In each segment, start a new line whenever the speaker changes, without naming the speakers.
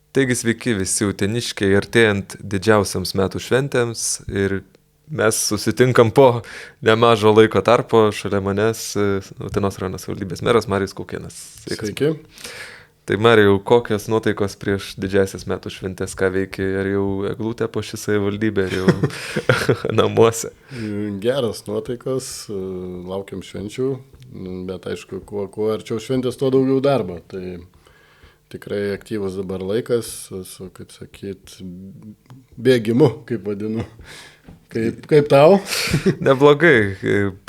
Taigi sveiki visi uteniškiai, artėjant didžiausiams metų šventėms ir mes susitinkam po nemažo laiko tarpo šalia manęs Utenos rajono savivaldybės meras Marijus Kaukėnas.
Sveiki.
Tai Marijau, kokios nuotaikos prieš didžiasias metų šventės, ką veiki, ar jau eglutė po šį savivaldybę, ar jau namuose?
Geras nuotaikos, laukiam švenčių, bet aišku, kuo arčiau šventės, tuo daugiau darbo. Tai tikrai aktyvus dabar laikas, su kaip sakyt, bėgimu, kaip vadinu. Kaip tau?
Neblogai,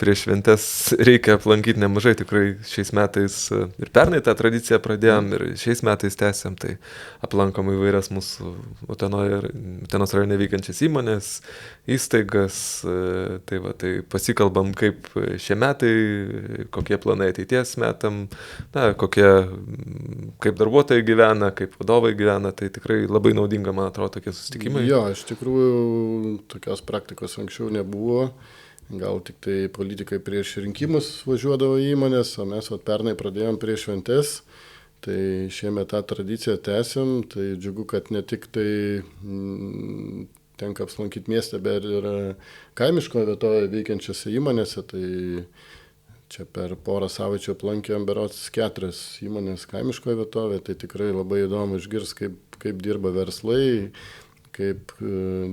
prieš šventės reikia aplankyti nemažai, tikrai šiais metais ir pernai tą tradiciją pradėjom ir šiais metais tęsiam, tai aplankom įvairias mūsų Utenos rajone veikiančias įmonės, įstaigas, tai pasikalbam kaip šie metai, kokie planai ateities metam, kaip darbuotojai gyvena, kaip vadovai gyvena, tai tikrai labai naudinga, man atrodo, tokie susitikimai.
Jo, iš tikrųjų tokios praktikos anksčiau nebuvo, gal tik tai politikai prieš rinkimus važiuodavo į įmonės, o mes pernai pradėjom prieš šventes, tai šiemet tą tradiciją tęsiam, tai džiugu, kad ne tik tai tenka apsilankyti mieste, bet ir kaimiško vietoje veikiančiose įmonėse, tai čia per porą savaičių aplankėm berods 4 įmonės kaimiško vietovė, tai tikrai labai įdomu išgirsti, kaip dirba verslai, kaip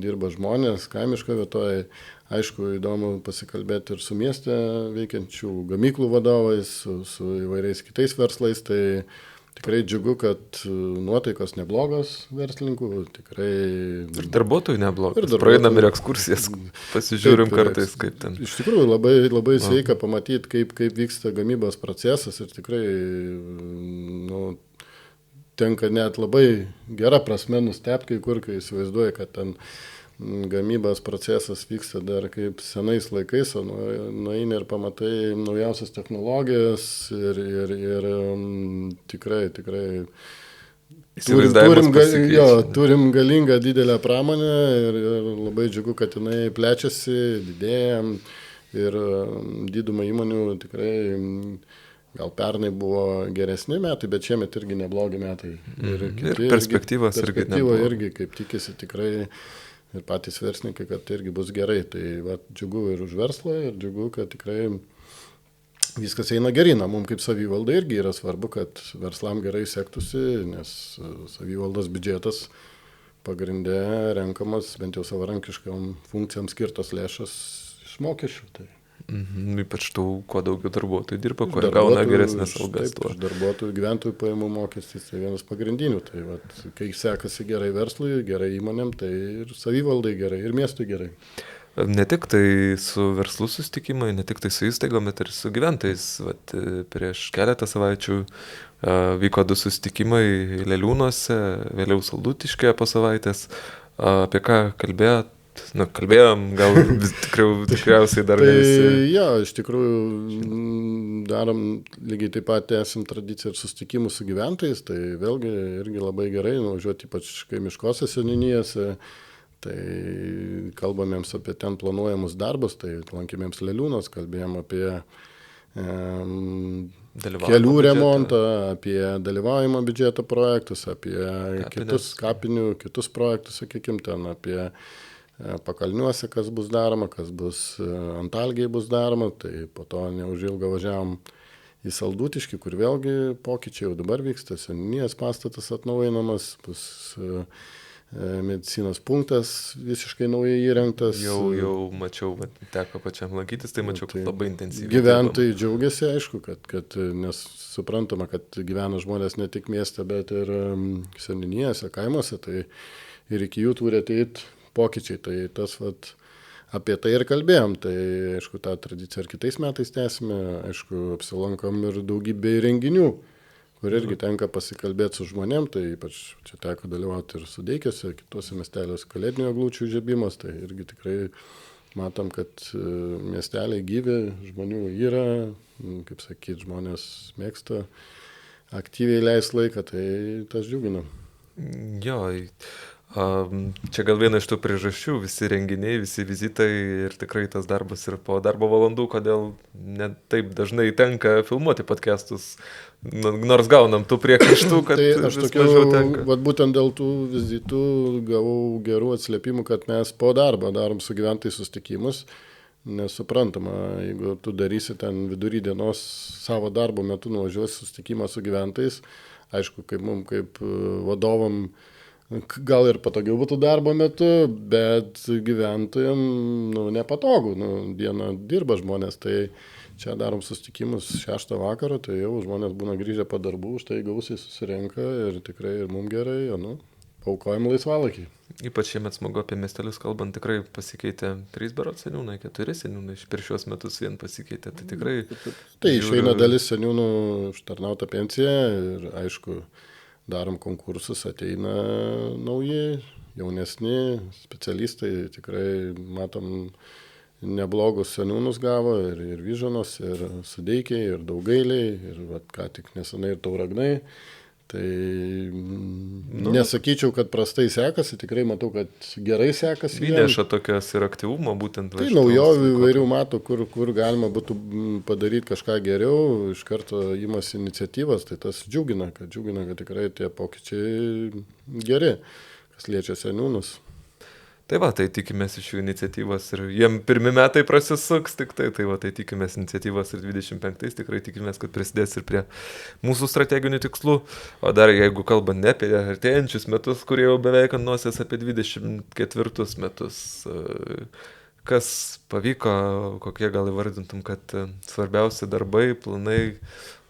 dirba žmonės kaimiško vietoje. Aišku, įdomu pasikalbėti ir su mieste veikiančių gamyklų vadovais, su įvairiais kitais verslais. Tai tikrai džiugu, kad nuotaikos neblogos verslininkų, tikrai...
Ir darbuotojų neblogos. Praeinam ir ekskursijas, pasižiūrim kartais, kaip ten.
Iš tikrųjų, labai sveika pamatyti, kaip vyksta gamybos procesas ir tikrai, tenka net labai gera prasme nustebti, kai įsivaizduoja, kad ten gamybos procesas vyksta dar kaip senais laikais, o nueini ir pamatai naujausias technologijas ir tikrai turim galingą didelę pramonę ir labai džiugu, kad jinai plečiasi, didėja ir didumą įmonių tikrai gal pernai buvo geresni metai, bet šiemet irgi neblogi metai.
Ir perspektyvos
irgi kaip tikisi tikrai ir patys verslininkai, kad irgi bus gerai. Tai džiugu ir už verslą, ir džiugu, kad tikrai viskas eina gerina. Mums kaip savivalda irgi yra svarbu, kad verslam gerai sektųsi, nes savivaldos biudžetas pagrindė renkamas bent jau savarankiškam funkcijam skirtos lėšas iš mokesčių. Tai
ypač tų, kuo daugiau darbuotojų dirba, kuo gauna geresnės algas.
Taip, darbuotojų gyventojų pajamų mokestis tai vienas pagrindinių. Tai kai sekasi gerai verslui, gerai įmonėm, tai ir savivaldai gerai, ir miestui gerai.
Ne tik tai su verslu susitikimai, ne tik tai su įstaigom, bet ir su gyventojais. Prieš keletą savaičių vyko 2 susitikimai Leliūnuose, vėliau Saldutiškyje po savaitės. Apie ką kalbėjot? Kalbėjom, gal tikriausiai dar ne visi.
Jo, iš tikrųjų darom lygiai taip pat esam tradiciją ir susitikimų su gyventojais, tai vėlgi irgi labai gerai nuvažiuoti ypač kaimiškose seniūnijose, tai kalbamėms apie ten planuojamus darbus, tai lankėmėms Leliūnuos, kalbėjom apie kelių remontą, apie dalyvaujimo biudžeto projektus, apie kitus projektus, sakykim, ten apie Pakalniuose, kas bus daroma, kas bus Antalgiai bus daroma, tai po to neužilgo važiavom į Saldutiškį, kur vėlgi pokyčiai jau dabar vyksta, seniūnijos pastatas atnaujinamas, bus medicinos punktas visiškai naujai įrengtas.
Jau mačiau, teko pačiam lankytis, tai mačiau, kad labai intensyviai.
Gyventojai džiaugiasi, aišku, kad nes suprantama, kad gyvena žmonės ne tik mieste, bet ir seniūnijose, kaimuose, tai ir iki jų turi ateiti pokyčiai, tai apie tai ir kalbėjom, tai aišku, tą tradiciją ir kitais metais tęsime, aišku, apsilankom ir daugybė renginių, kur irgi tenka pasikalbėti su žmonėm, tai ypač čia teko dalyvauti ir Sudeikiuose, kitose miesteliuose kalėdinių eglučių žiebimas, tai irgi tikrai matom, kad miesteliai gyvi, žmonių yra, kaip sakyt, žmonės mėgsta aktyviai leist laiką, tai tas džiugina.
Jo, Čia gal viena iš tų priežasčių, visi renginiai, visi vizitai ir tikrai tas darbas ir po darbo valandų, kodėl ne taip dažnai tenka filmuoti podcastus, nors gaunam tų priekaištų, kad
tai aš
vis mažiau tenka.
vat būtent dėl tų vizitų gavau gerų atsiliepimų, kad mes po darbo darom su gyventojais susitikimus. Nesuprantama, jeigu tu darysi ten vidury dienos savo darbo metu nuvažiuosi susitikimą su gyventojais, aišku, kaip mums, kaip vadovam, gal ir patogiau būtų darbo metu, bet gyventojam nepatogu, dieną dirba žmonės, tai čia darom susitikimus 6 vakaro, tai jau žmonės būna grįžę po darbų, už tai gausiai susirenka ir tikrai ir mums gerai, paukojam laisvalaikį.
Ypač šiemet smagu apie miestelius kalbant, tikrai pasikeitė 3 berods seniūnai, 4 seniūnai, per šios metus vien pasikeitė, tai tikrai...
Tai išeina dalis seniūnų užtarnautą pensiją ir aišku, darom konkursus, ateina nauji, jaunesni specialistai, tikrai matom neblogus seniūnus gavo ir Vyžanos, ir Sudeikiai, ir Daugailiai, ir ką tik nesenai ir Tauragnai. Tai nesakyčiau, kad prastai sekasi, tikrai matau, kad gerai sekasi.
Įneša tokias ir aktyvumo būtent.
Tai naujovių įvairių mato, kur galima būtų padaryti kažką geriau, iš karto imasi iniciatyvas, tai tas džiugina, kad tikrai tie pokyčiai geri, kas liečia seniūnus.
Tai va, tai tikimės iš jų iniciatyvos ir jiem pirmi metai prasisuks tik tai va, tai tikimės iniciatyvos ir 25-ais, tikrai tikimės, kad prisidės ir prie mūsų strateginių tikslų, o dar jeigu kalbant ne apie artėjančius metus, kurie jau beveik ant nosies apie 24 metus, kas pavyko, kokie gal įvardintum, kad svarbiausi darbai, planai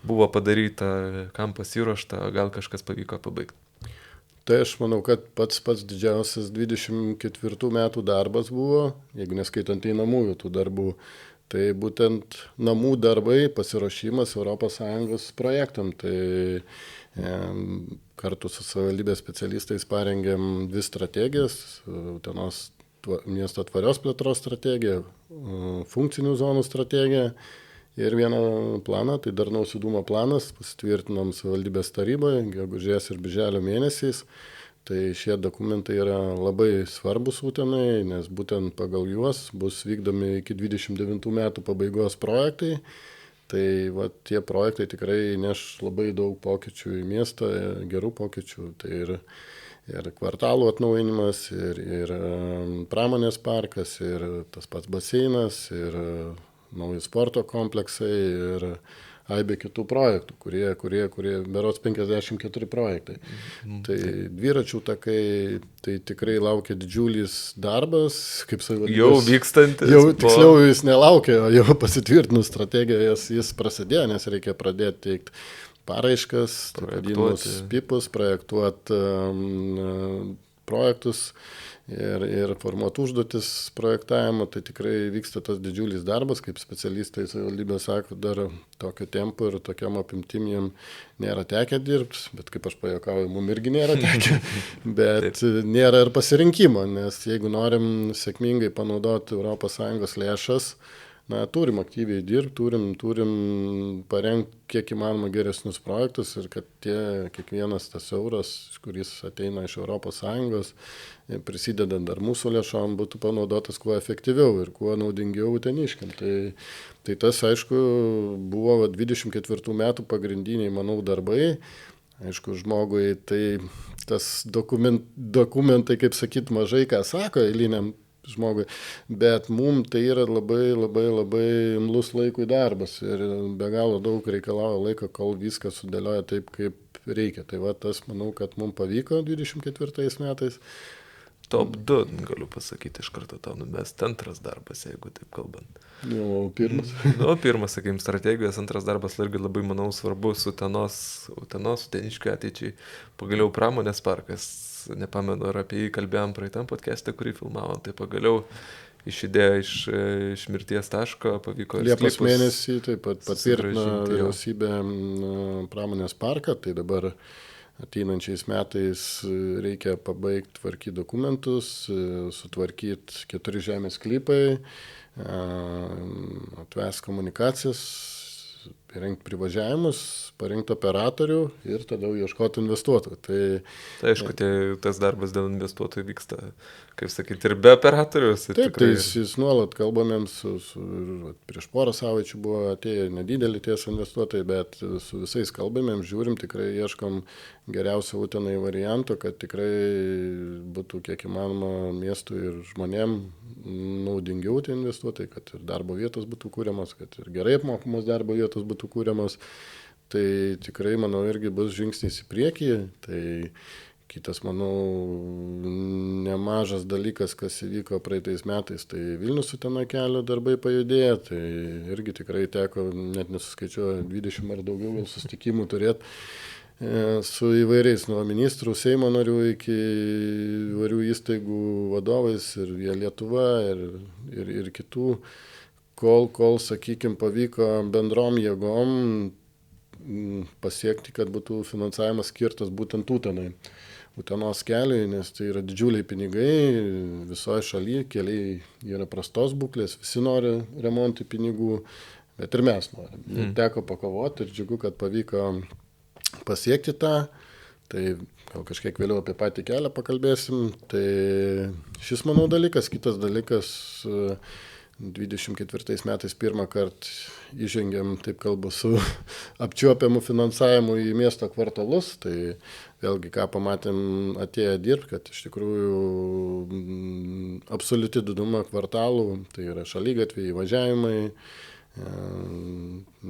buvo padaryta, kam pasiruošta, gal kažkas pavyko pabaigti.
Tai aš manau, kad pats didžiausias 24 metų darbas buvo, jeigu neskaitant einamųjų tų darbų, tai būtent namų darbai, pasiruošimas ES projektam. Tai kartu su savivaldybės specialistais parengėm 2 strategijas, Utenos miesto tvarios plėtros strategija, funkcinių zonų strategija. Ir vieną planą, tai darnaus judumo planas, pasitvirtinom savivaldybės taryboje, gegužės ir birželio mėnesiais. Tai šie dokumentai yra labai svarbus Utenai, nes būtent pagal juos bus vykdomi iki 29 metų pabaigos projektai. Tai tie projektai tikrai neš labai daug pokyčių į miestą, gerų pokyčių. Tai ir kvartalų atnaujinimas, ir pramonės parkas, ir tas pats baseinas, ir nauji sporto kompleksai ir aibė kitų projektų, kurie berods 54 projektai. Tai dviračių takai, tai tikrai laukia didžiulis darbas, kaip savivaldybės.
Jau vykstantis.
Jau tiksliau jis nelaukia, o jau pasitvirtinus strategiją jis prasidėjo, nes reikia pradėti teikti paraiškas, vadinamus PIPus, projektuoti projektus. Ir formuoti užduotis projektavimo, tai tikrai vyksta tas didžiulis darbas, kaip specialistai savivaldybė sako, dar tokio tempo ir tokiam apimtim jiem nėra tekę dirbti, bet kaip aš pajuokauju, mums irgi nėra tekę, bet nėra ir pasirinkimo, nes jeigu norim sėkmingai panaudoti ES lėšas, turim aktyviai dirbti, turim parengti kiek įmanoma geresnius projektus ir kad kiekvienas tas euras, kuris ateina iš ES, prisidedant dar mūsų lėšom, būtų panaudotas kuo efektyviau ir kuo naudingiau uteniškiam. Tai tas, aišku, buvo 24 metų pagrindiniai, manau, darbai. Aišku, žmogui tai tas dokumentai, kaip sakyt, mažai ką sako eiliniam žmogui, bet mums tai yra labai, labai, labai imlus laikui darbas ir be galo daug reikalauja laiko, kol viską sudėlioja taip, kaip reikia. Tai tas, manau, kad mums pavyko 24 metais.
Top 2, galiu pasakyti iš karto tau numest, antras darbas, jeigu taip kalbant.
O pirmas?
Pirmas, sakykime, strategijos, antras darbas irgi labai, manau, svarbus uteniškių ateičiai. Pagaliau pramonės parkas, nepamenu, ar apie jį kalbėjom praeitam podcast'e, kurį filmavom, tai pagaliau išidėję iš mirties taško pavyko
Liepos mėnesį taip pat patvirtino vyriausybė pramonės parką, tai dabar ateinančiais metais reikia pabaigti tvarkyti dokumentus, sutvarkyti 4 žemės sklypai, atvesti komunikacijas, rengti privažiavimus, parinkti operatorių ir tada ieškoti investuotojų.
Tai aišku, tas darbas dėl investuotojų vyksta, kaip sakyti, ir be operatorius. Ir
taip,
tikrai...
tai jis nuolat kalbamėm prieš porą savaičių buvo atėję nedidelį tiesą investuotojai, bet su visais kalbamėm, žiūrim, tikrai ieškom geriausio Utenai varianto, kad tikrai būtų kiek įmanoma miestui ir žmonėm naudingiau tie investuotojai, kad ir darbo vietos būtų kūriamos, kad ir gerai apmokamos darbo vietos būtų kūriamos. Tai tikrai, manau, irgi bus žingsnis į priekį. Tai kitas, manau, nemažas dalykas, kas įvyko praeitais metais, tai Vilnius Utena kelio darbai pajudėjo. Tai irgi tikrai teko, net nesuskaičiuoju, 20 ar daugiau susitikimų turėti su įvairiais, nuo ministrų, Seimo narių iki įvairių įstaigų vadovais ir Via Lietuva ir kitų, kol sakykime, pavyko bendrom jėgom pasiekti, kad būtų finansavimas skirtas būtent Utenai. Utenos keliui, nes tai yra didžiuliai pinigai visoje šalyje, keliai yra prastos būklės, visi nori remontui pinigų, bet ir mes norim. Teko pakovoti ir džiugu, kad pavyko pasiekti tą. Tai gal kažkiek vėliau apie patį kelią pakalbėsim. Tai šis, manau, dalykas. Kitas dalykas, 24 metais pirmą kartą įžengėm, taip kalbu, su apčiuopiamu finansavimu į miesto kvartalus. Tai vėlgi, ką pamatėm atėję dirbti, kad iš tikrųjų absoliuti diduma kvartalų, tai yra šaligatviai, įvažiavimai,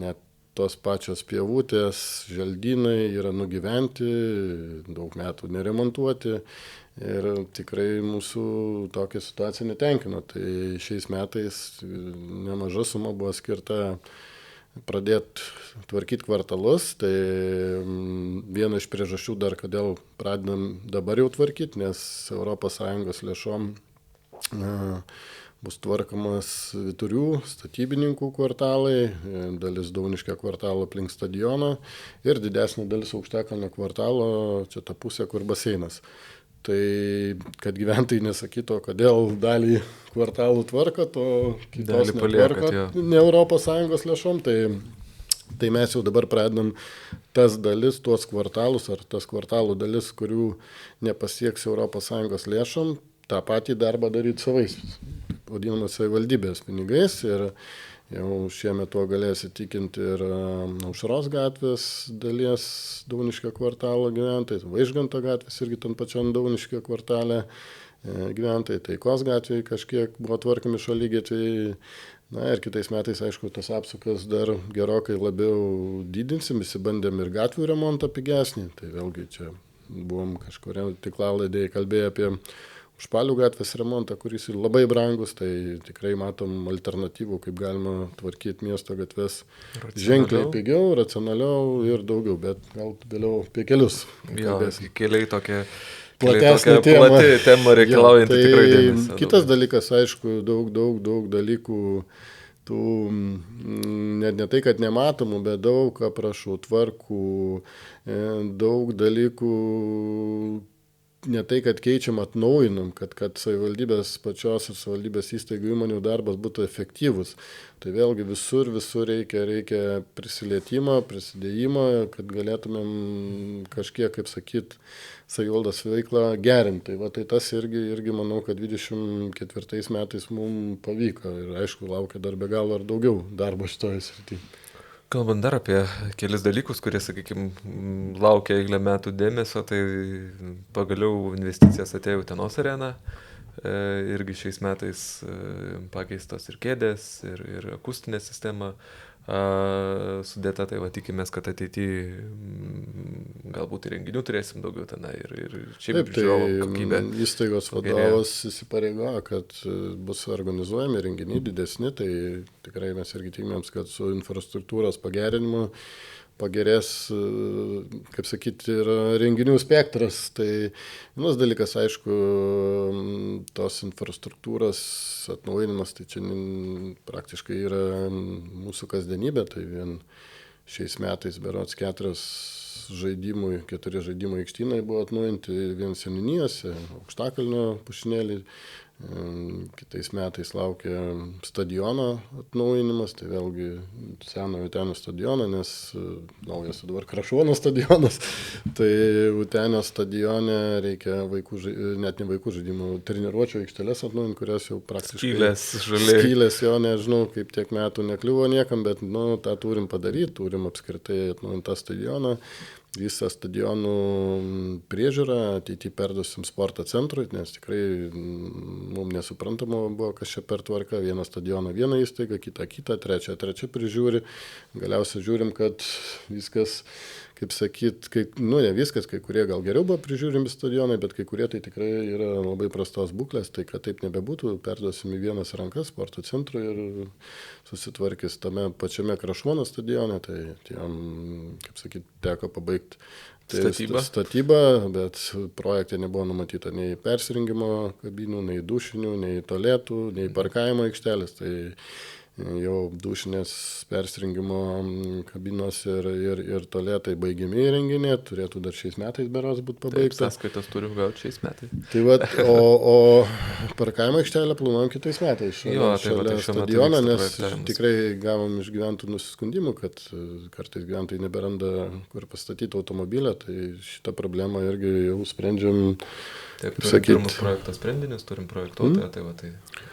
net tos pačios pievutės, želdynai yra nugyventi, daug metų neremontuoti. Ir tikrai mūsų tokia situacija netenkino. Tai šiais metais nemaža suma buvo skirta pradėti tvarkyti kvartalus. Tai viena iš priežasčių dar, kodėl pradedam dabar jau tvarkyti, nes ES lėšom bus tvarkomas Vyturių statybininkų kvartalai, dalis Dauniškio kvartalo aplink stadioną ir didesnė dalis Aukštakalnio kvartalo, čia ta pusė, kur baseinas. Tai kad gyventojai nesakytų, kodėl dalį kvartalų tvarko, o kitos netvarko ne ES lėšom, tai mes jau dabar pradedam tas dalis, tuos kvartalus ar tas kvartalų dalis, kurių nepasieks ES lėšom, tą patį darbą daryti savais, vadinamas savivaldybės pinigais. Ir jau šiemet tuo galės įtikinti ir Aušros gatvės dalies Dauniškio kvartalo gyventojai, Vaižganto gatvės irgi tam pačiam Dauniškio kvartale gyventojai, Taikos gatvėje kažkiek buvo tvarkomi šaligatviai. Na ir kitais metais, aišku, tas apsukas dar gerokai labiau didinsim, visi bandėm ir gatvių remontą pigesnį. Tai vėlgi čia buvom kažkuria tinklalaidėje kalbėję apie Užpalių gatvės remontą, kuris yra labai brangus, tai tikrai matom alternatyvų, kaip galima tvarkyti miesto gatves ženkliai pigiau, racionaliau ir daugiau, bet gal vėliau apie kelius.
Keliai tokia
platesnė
tema reikalaujanti
tai
tikrai dėmesio.
Kitas dalykas, aišku, daug dalykų, tų ne tai, kad nematomų, bet daug aprašų, tvarkų, daug dalykų, ne tai, kad keičiam, atnaujinam, kad savivaldybės pačios ir savivaldybės įstaigų įmonių darbas būtų efektyvus. Tai vėlgi visur reikia prisilietimo, prisidėjimo, kad galėtumėm kažkiek, kaip sakyt, savivaldos veiklą gerinti. Tai tas irgi manau, kad 24 metais mums pavyko ir aišku, laukia dar be galo ir daugiau darbo šitoje srityje.
Kalbant dar apie kelis dalykus, kurie, sakykime, laukia eilę metų dėmesio, tai pagaliau investicijas atėjo Utenos arena. Irgi šiais metais pakeistos ir kėdės, ir akustinė sistema sudėta, tai tikimės, kad ateityje galbūt ir renginių turėsim daugiau tenai ir šiaip žiūrovų kokybė.
Įstaigos vadovas įsipareigojo, kad bus organizuojami renginiai didesni, tai tikrai mes irgi tikimėms, kad su infrastruktūros pagerinimu pagerės, kaip sakyti, ir renginių spektras. Tai vienas dalykas, aišku, tos infrastruktūros atnaujinimas, tai čia praktiškai yra mūsų kasdienybė. Tai vien šiais metais berods 4 žaidimų aikštynai buvo atnaujinti vien seniūnijose, Aukštakalnio pušinėlį Kitais metais laukia stadiono atnaujinimas, tai vėlgi senojo Utenio stadiono, nes naujas dabar Krašuono stadionas. Tai Utenio stadione reikia net ne vaikų žaidimų, treniruočio aikšteles atnaujinti, kurias jau praktiškai skylės, jo nežinau, kaip tiek metų nekliuvo niekam, bet tą turim padaryti, turim apskritai atnaujinti tą stadioną. Visą stadionų priežiūrą ateityje perduosim sporto centrui, nes tikrai mums nesuprantama buvo, kas čia per tvarka. Vieną stadioną vieną įstaigą, kitą, trečią prižiūri. Galiausiai žiūrim, kad viskas, kaip sakyt, ne viskas, kai kurie gal geriau buvo prižiūrimi stadionai, bet kai kurie tai tikrai yra labai prastos būklės, tai kad taip nebebūtų, perduosim į vienas rankas sporto centrui ir susitvarkys tame pačiame Krašuono stadione, tai jam, kaip sakyt, teko pabaigti statybą, bet projekte nebuvo numatyta nei persirengimo kabinų, nei dušinių, nei tualetų, nei parkavimo aikštelės, tai jau dušinės persirengimo kabinos ir tualetai baigiami įrenginėti, turėtų dar šiais metais berods būti pabaigta.
Sąskaitas turim gauti šiais metais.
Tai o parkavimo aikštelę planuojam kitais metais šalia stadiono, nes tikrai gavom iš gyventojų nusiskundimų, kad kartais gyventojai neberanda, kur pastatyti automobilę, tai šitą problemą irgi jau sprendžiam.
Taip, turim pirmus projekto sprendinius, turim projektuotoją, tai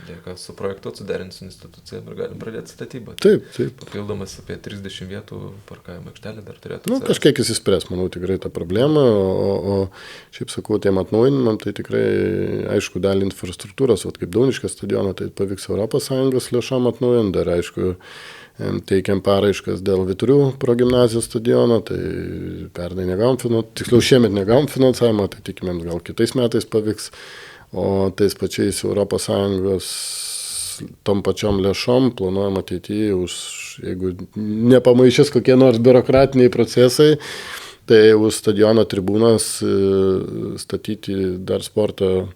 lieka suprojektuoti, suderinti su institucijom ir galim pradėti statybą.
Taip.
Papildomas apie 30 vietų parkavimo aikštelė dar turėtų.
Kažkiek įsispręs, manau, tikrai tą problemą, o šiaip sakau, tiem atnaujinimam, tai tikrai, aišku, dalį infrastruktūros, kaip Dauniškės stadioną, tai pavyks ES lėšom atnaujinti, dar aišku, teikiam paraiškas dėl Vyturių progimnazijos stadiono, tai pernai šiemet negavom finansavimo, tai tikimėm gal kitais metais pavyks, o tais pačiais ES tom pačiom lėšom planuojam ateityje, jeigu nepamaišės kokie nors biurokratiniai procesai, tai už stadiono tribūnas statyti dar sporto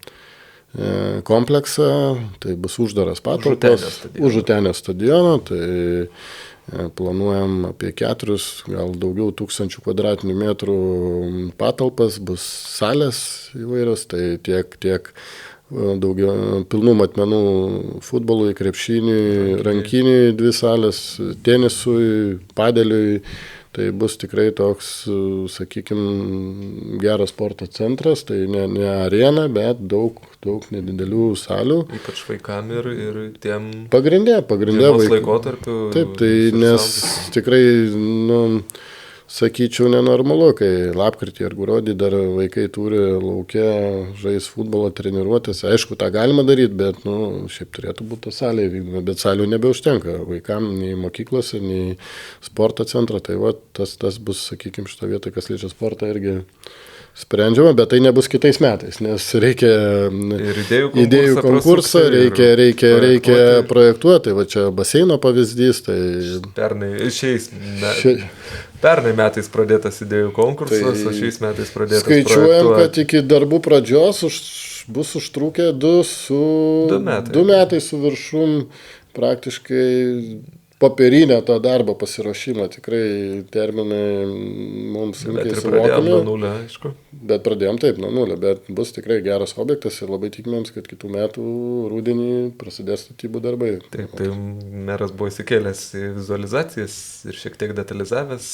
kompleksą, tai bus uždaras patalpos už Utenio stadioną, tai planuojam apie 4, gal daugiau tūkstančių kvadratinių metrų patalpas, bus salės įvairios, tai tiek daugiau pilnų matmenų futbolui, krepšiniui, rankiniui 2 salės, tenisui, padeliui. Tai bus tikrai toks, sakykime, geras sporto centras, tai ne arena, bet daug nedidelių salių.
Ypač vaikam ir tiem
pagrindė
laikotarpiu.
Taip, tai nes tikrai, sakyčiau, nenormalu, kai lapkritį ar gruodį dar vaikai turi lauke žais futbolo treniruotės. Aišku, tą galima daryti, bet šiaip turėtų būti ta salė vykdoma, bet salių nebeužtenka vaikam nei mokyklose, nei sporto centro. Tai tas bus, sakykime, šitą vietą, kas liečia sportą, irgi sprendžiama, bet tai nebus kitais metais, nes reikia idėjų konkursą, reikia projektuoti. Va čia baseino pavyzdys. Tai
Pernai metais pradėtas idėjų konkursas, o šiais metais pradėtas projektuoti.
Skaičiuojam, kad iki darbų pradžios bus užtrukę 2 metai su viršum praktiškai popierinę to darbo pasiruošimą. Tikrai terminai mums sunkiai suvokiami. Bet pradėjom
nuo nulio, aišku.
Bet pradėjom taip, nuo nulio, bet bus tikrai geras objektas ir labai tikimėms, kad kitų metų rudenį prasidės statybų darbai.
Taip, tai meras buvo įsikėlęs į vizualizacijas ir šiek tiek detalizavęs,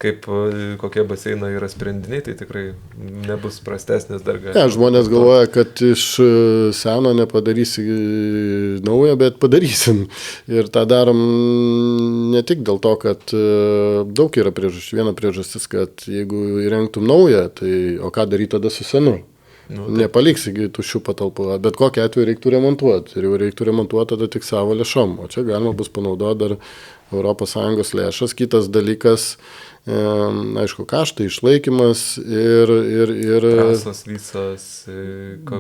kokie baseinai yra sprendiniai, tai tikrai nebus prastesnis dar gali.
Žmonės galvoja, kad iš seno nepadarysi naujo, bet padarysim. Ir tą darom ne tik dėl to, kad daug yra priežasčių. Viena priežastis, kad jeigu įrengtum naują, tai o ką daryti tada su senu? Nepaliksi tuščių patalpų, bet kokiu atveju reiktų remontuoti. Ir jau reiktų remontuoti tada tik savo lėšom. O čia galima bus panaudoti dar ES lėšas. Kitas dalykas, aišku, kaštai, išlaikymas ir
trasos visos.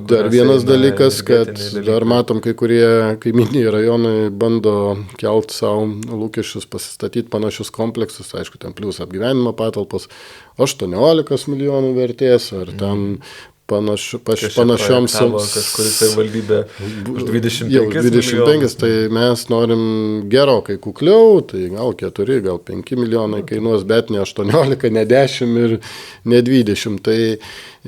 Dar vienas dalykas, kad dar matom, kai kurie kaiminiai rajonai bando kelt savo lūkesčius, pasistatyti panašius kompleksus, aišku, ten plius apgyvenimo patalpos 18 milijonų vertės, ar ten panašioms
kažkuri savivaldybė už 25
jau 25, tai mes norim gerokai kukliau, tai gal 4, gal 5 milijonai kainuos, bet ne 18, ne 10 ir ne 20. Tai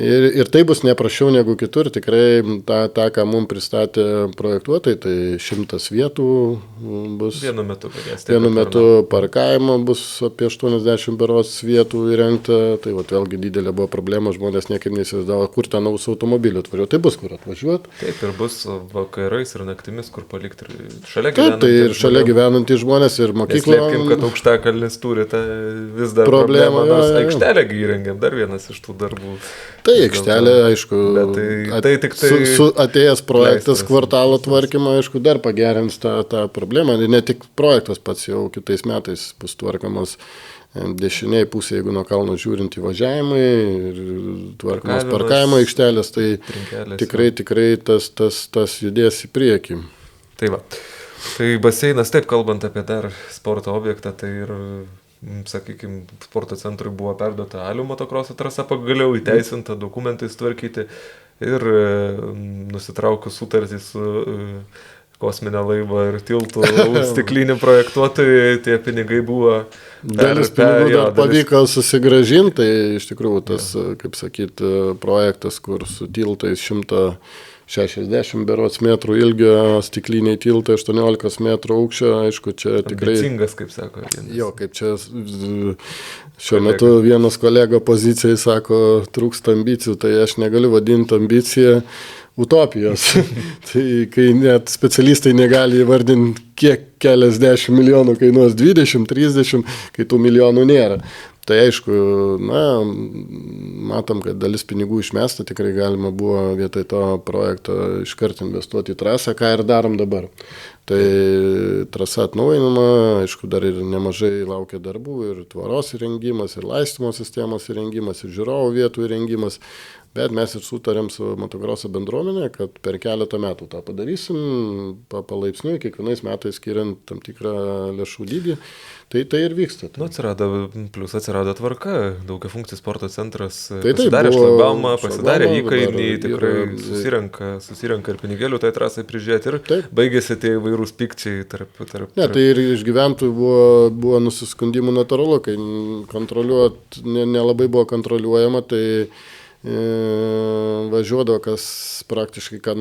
Ir tai bus neprašiau negu kitur, tikrai tą ką mums pristatė projektuotojai, tai 100 vietų bus.
Vienu metu galės.
Vienu metu parkavimo bus apie 80 berods vietų įrengta, tai vat, vėlgi didelė buvo problema, žmonės niekaip neįsivaizdavo, kur ten automobilių atvažiuoti, tai bus kur atvažiuoti.
Taip, ir bus vakarais ir naktimis, kur palikti šalia
gyvenantys. Taip, tai ir šalia gyvenantys žmonės ir mokykla.
Neslėpkim, kad Aukštakalnis turi vis dar problemą, nors aikštelę įrengiam, dar vienas iš tų darbų.
Tai aikštelė, aišku,
tai tik
su atėjęs projektas kvartalo tvarkymo, aišku, dar pagerins tą problemą. Ir ne tik projektas pats, jau kitais metais bus tvarkomas dešiniai pusė, jeigu nuo kalno žiūrint įvažiavimai ir tvarkomas parkavimo aikštelės, tai tikrai tas judės į priekį.
Tai va. Tai baseinas, taip kalbant apie dar sporto objektą, tai ir sakykime, sporto centrui buvo perduota Alių motokroso trasa, pagaliau įteisinta, dokumentais tvarkyti ir nusitraukus sutartį su kosminio laivo ir tiltų stiklinį projektuotojai, tie pinigai buvo
dalis pinigų dar pavyko susigrąžinti, tai iš tikrųjų tas, kaip sakyti, projektas, kur su tiltais 160 berods metrų ilgio stikliniai tiltai, 18 metrų aukščio, aišku, čia tikrai...
Ambicingas, kaip sako.
Jo, kaip čia šiuo metu vienas kolega pozicijai sako, trūksta ambicijų, tai aš negaliu vadinti ambiciją utopijos. Tai kai net specialistai negali įvardinti, kiek keliasdešimt milijonų kainuos 20, 30, kai tų milijonų nėra. Tai aišku, matom, kad dalis pinigų išmesta, tikrai galima buvo vietoj to projekto iškart investuoti į trasą, ką ir darom dabar. Tai trasa atnaujinama, aišku, dar ir nemažai laukia darbų, ir tvaros įrengimas, ir laistymo sistemos įrengimas, ir žiūrovų vietų įrengimas, bet mes ir sutarėm su motokroso bendruomenė, kad per keletą metų tą padarysim, palaipsniui, kiekvienais metais skiriant tam tikrą lėšų dydį. Tai ir vyksta. Tai.
Atsirado tvarka, daugiafunkcis sporto centras pasidarė šlagbaumą, pasidarė įkainį, tikrai susirenka ir pinigėlių tai trasai prižiūrėti ir baigėsi tie įvairūs pykčiai tarp.
Ne, tai ir iš gyventojų buvo nusiskundimų natūralu, kai kontroliuot nelabai buvo kontroliuojama, tai važiuodavo kas praktiškai kada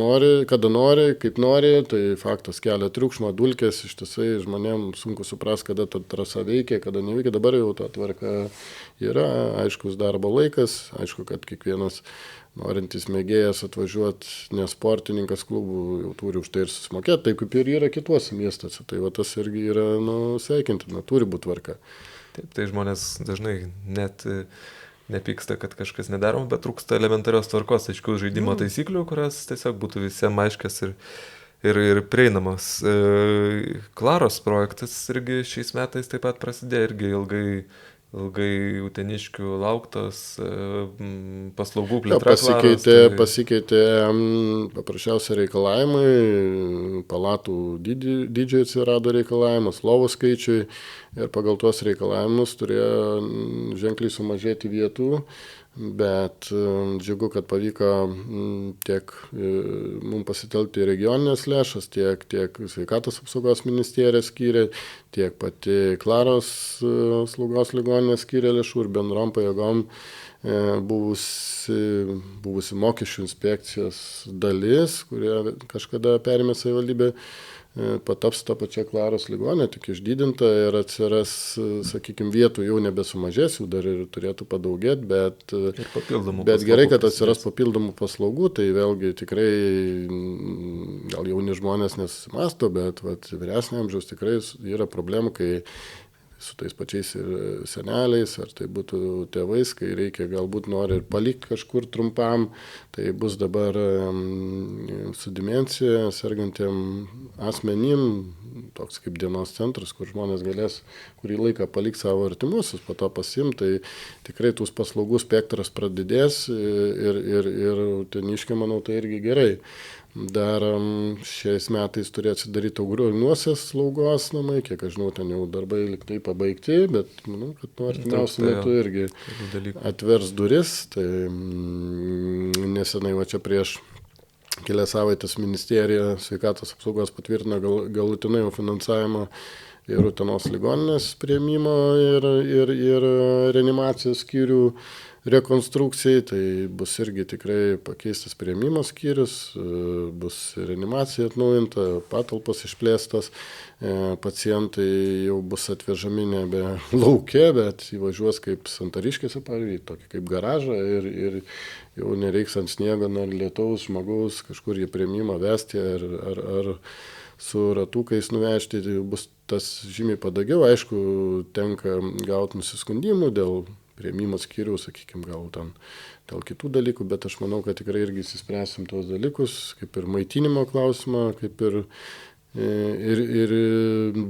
nori, kaip nori, tai faktas kelia triukšmą, dulkės, ištisai žmonėms sunku supras, kada ta trasa veikia, kada neveikia, dabar jau ta tvarka yra, aiškus darbo laikas, aišku, kad kiekvienas norintis mėgėjas atvažiuoti, nesportininkas klubų, jau turi už tai ir susimokėti, taip kaip ir yra kituose miestuose, tai va tas irgi yra sveikintina, turi būti tvarka.
Taip, tai žmonės dažnai net nepyksta, kad kažkas nedaroma, bet trūksta elementarios tvarkos, aiškių žaidimo taisyklių, kurios tiesiog būtų visiems aiškios ir prieinamos. Klaros projektas irgi šiais metais taip pat prasidėjo, irgi ilgai uteniškių lauktos paslaugų plėtra.
Pasikeitė paprasčiausiai reikalavimai, palatų dydžiai atsirado reikalavimas, lovų skaičiui ir pagal tuos reikalavimus turėjo ženkliai sumažėti vietų, bet džiugu, kad pavyko tiek mums pasitelkti regioninės lėšas, tiek sveikatos apsaugos ministerija skyrė, tiek pati Klaros slaugos ligoninė skyrė lėšų ir bendrom pajėgom buvusi mokesčių inspekcijos dalis, kurie kažkada perėmė savivaldybė, pataps tą pačią Klaros ligonę, tik išdidinta ir atsiras, sakykime, vietų jau nebesumažės, jų dar ir turėtų padaugėti, bet gerai, kad atsiras papildomų paslaugų, tai vėlgi tikrai gal jauni žmonės nesusimasto, bet vyresnio amžiaus tikrai yra problemų, kai su tais pačiais ir seneliais, ar tai būtų tėvais, kai reikia galbūt nori ir palikti kažkur trumpam, tai bus dabar su demencija sergantiem asmenim, toks kaip dienos centras, kur žmonės galės kurį laiką palikti savo artimuosius, po to pasimti, tai tikrai tų paslaugų spektras pradidės ir uteniškiai, manau, tai irgi gerai. Dar šiais metais turėjo atsidaryti Auguriuose slaugos namai, kiek aš žinau, ten jau darbai liktai pabaigti, bet manau, kad artimiausiu metu irgi atvers duris. Tai nesenai čia prieš kelias savaitės ministerija sveikatos apsaugos patvirtino galutinai finansavimą ir Utenos ligoninės priėmimo ir reanimacijos skyrių rekonstrukcijai, tai bus irgi tikrai pakeistas priėmimo skyrius, bus reanimacija atnaujinta, patalpos išplėstos, pacientai jau bus atvežami nebe lauke, bet įvažiuos kaip Santariškėse, pavyzdžiui, tokį kaip garažą ir jau nereiks ant sniego, ar lietaus žmogaus kažkur į priėmimą vesti ar su ratukais nuvežti, tai bus tas žymiai padagiau. Aišku, tenka gauti nusiskundimų dėl priėmimo skyrių, sakykime, gal ten dėl kitų dalykų, bet aš manau, kad tikrai irgi įsispręsim tos dalykus, kaip ir maitinimo klausimą, kaip ir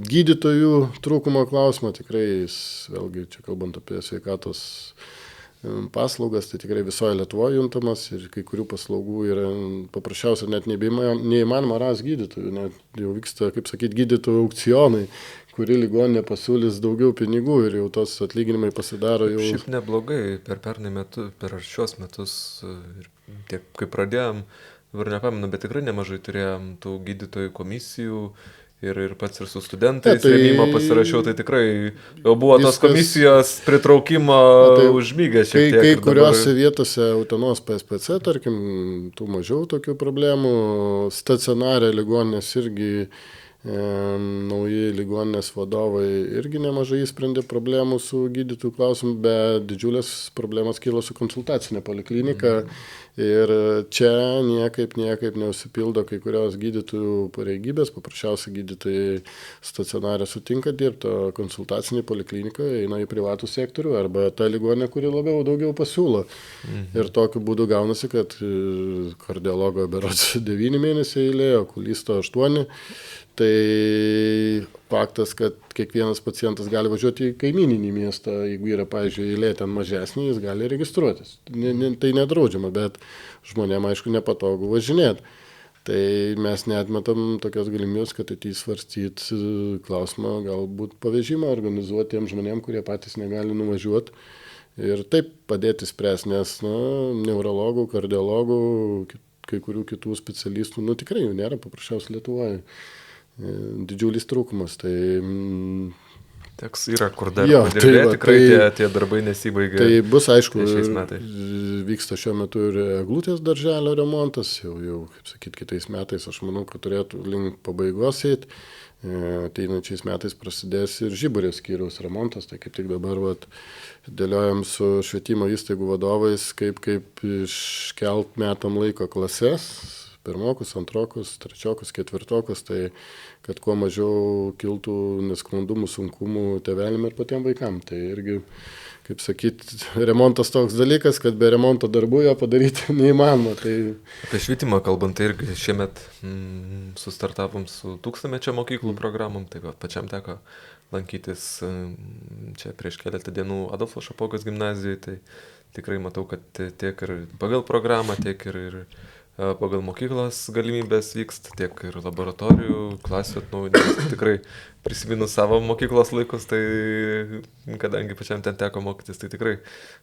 gydytojų trūkumo klausimą. Tikrai, vėlgi, čia kalbant apie sveikatos paslaugas, tai tikrai visoje Lietuvoje juntamas ir kai kurių paslaugų yra paprasčiausia net neįmanoma ras gydytojų, net jau vyksta, kaip sakyti, gydytojų aukcionai, kuri ligoninė pasiūlys daugiau pinigų ir jau tos atlyginimai pasidaro jau...
Šiaip neblogai, per šios metus, tiek kaip pradėjom, dabar nepamenu, bet tikrai nemažai turėjom tų gydytojų komisijų ir pats ir su studentais rėmimo pasirašiau, tai tikrai jau buvo tos komisijos pritraukimo užmygę šiek tiek.
Kai kuriuose vietose Utenos PSPC, tarkim, tų mažiau tokių problemų, stacionarė ligoninės irgi nauji ligoninės vadovai irgi nemažai įsprendė problemų su gydytojų klausimu, bet didžiulės problemas kilo su konsultacinė poliklinika ir čia niekaip neužsipildo kai kurios gydytojų pareigybės, paprasčiausiai gydytojai stacionarė sutinka dirbti, o konsultacinė poliklinika eina į privatų sektorių arba ta ligoninė, kuri daugiau pasiūlo. Ir tokiu būdu gaunasi, kad kardiologo berods 9 mėnesiai eilė, okulisto 8. Tai faktas, kad kiekvienas pacientas gali važiuoti į kaimyninį miestą, jeigu yra, pavyzdžiui, eilė ten mažesnė, jis gali registruotis. Tai nedraudžiama, bet žmonėm, aišku, nepatogu važinėti. Tai mes neatmetam tokios galimybės, kad ateis svarstyti klausimą, galbūt pavežimą organizuoti tiem žmonėm, kurie patys negali nuvažiuoti. Ir taip padėti spręsti, nes neurologų, kardiologų, kai kurių kitų specialistų, tikrai jų nėra paprasčiausiai Lietuvoje. Didžiulis trūkumas, tai...
Teks yra kur dar padirbėti, tikrai tie darbai nesibaigia.
Tai bus, aišku,
šiais metais.
Vyksta šiuo metu ir eglutės darželio remontas, jau kaip sakyti, kitais metais, aš manau, kad turėtų link pabaigos eiti. Ateinančiais metais prasidės ir žiburės skyriaus remontas, tai kaip tik dabar dėliojam su švietimo įstaigų vadovais, kaip iškelt metam laiko klases, pirmokus, antrokus, trečiokus, ketvirtokus, tai kad kuo mažiau kiltų nesklandumų, sunkumų tėveliam ir patiem vaikam. Tai irgi, kaip sakyti, remontas toks dalykas, kad be remonto darbų jo padaryti neįmanoma. Tai...
Apie švietimą kalbant, tai irgi šiemet sustartavom su 1000-mečio mokyklų programom, tai pačiam teko lankytis čia prieš keletą dienų Adolfo Šapokos gimnazijoje, tai tikrai matau, kad tiek ir pagal programą, tiek ir pagal mokyklos galimybės vyksta, tiek ir laboratorijų, klasių atnaujinimas. Tikrai prisiminus savo mokyklos laikus, tai kadangi pačiam ten teko mokytis, tai tikrai,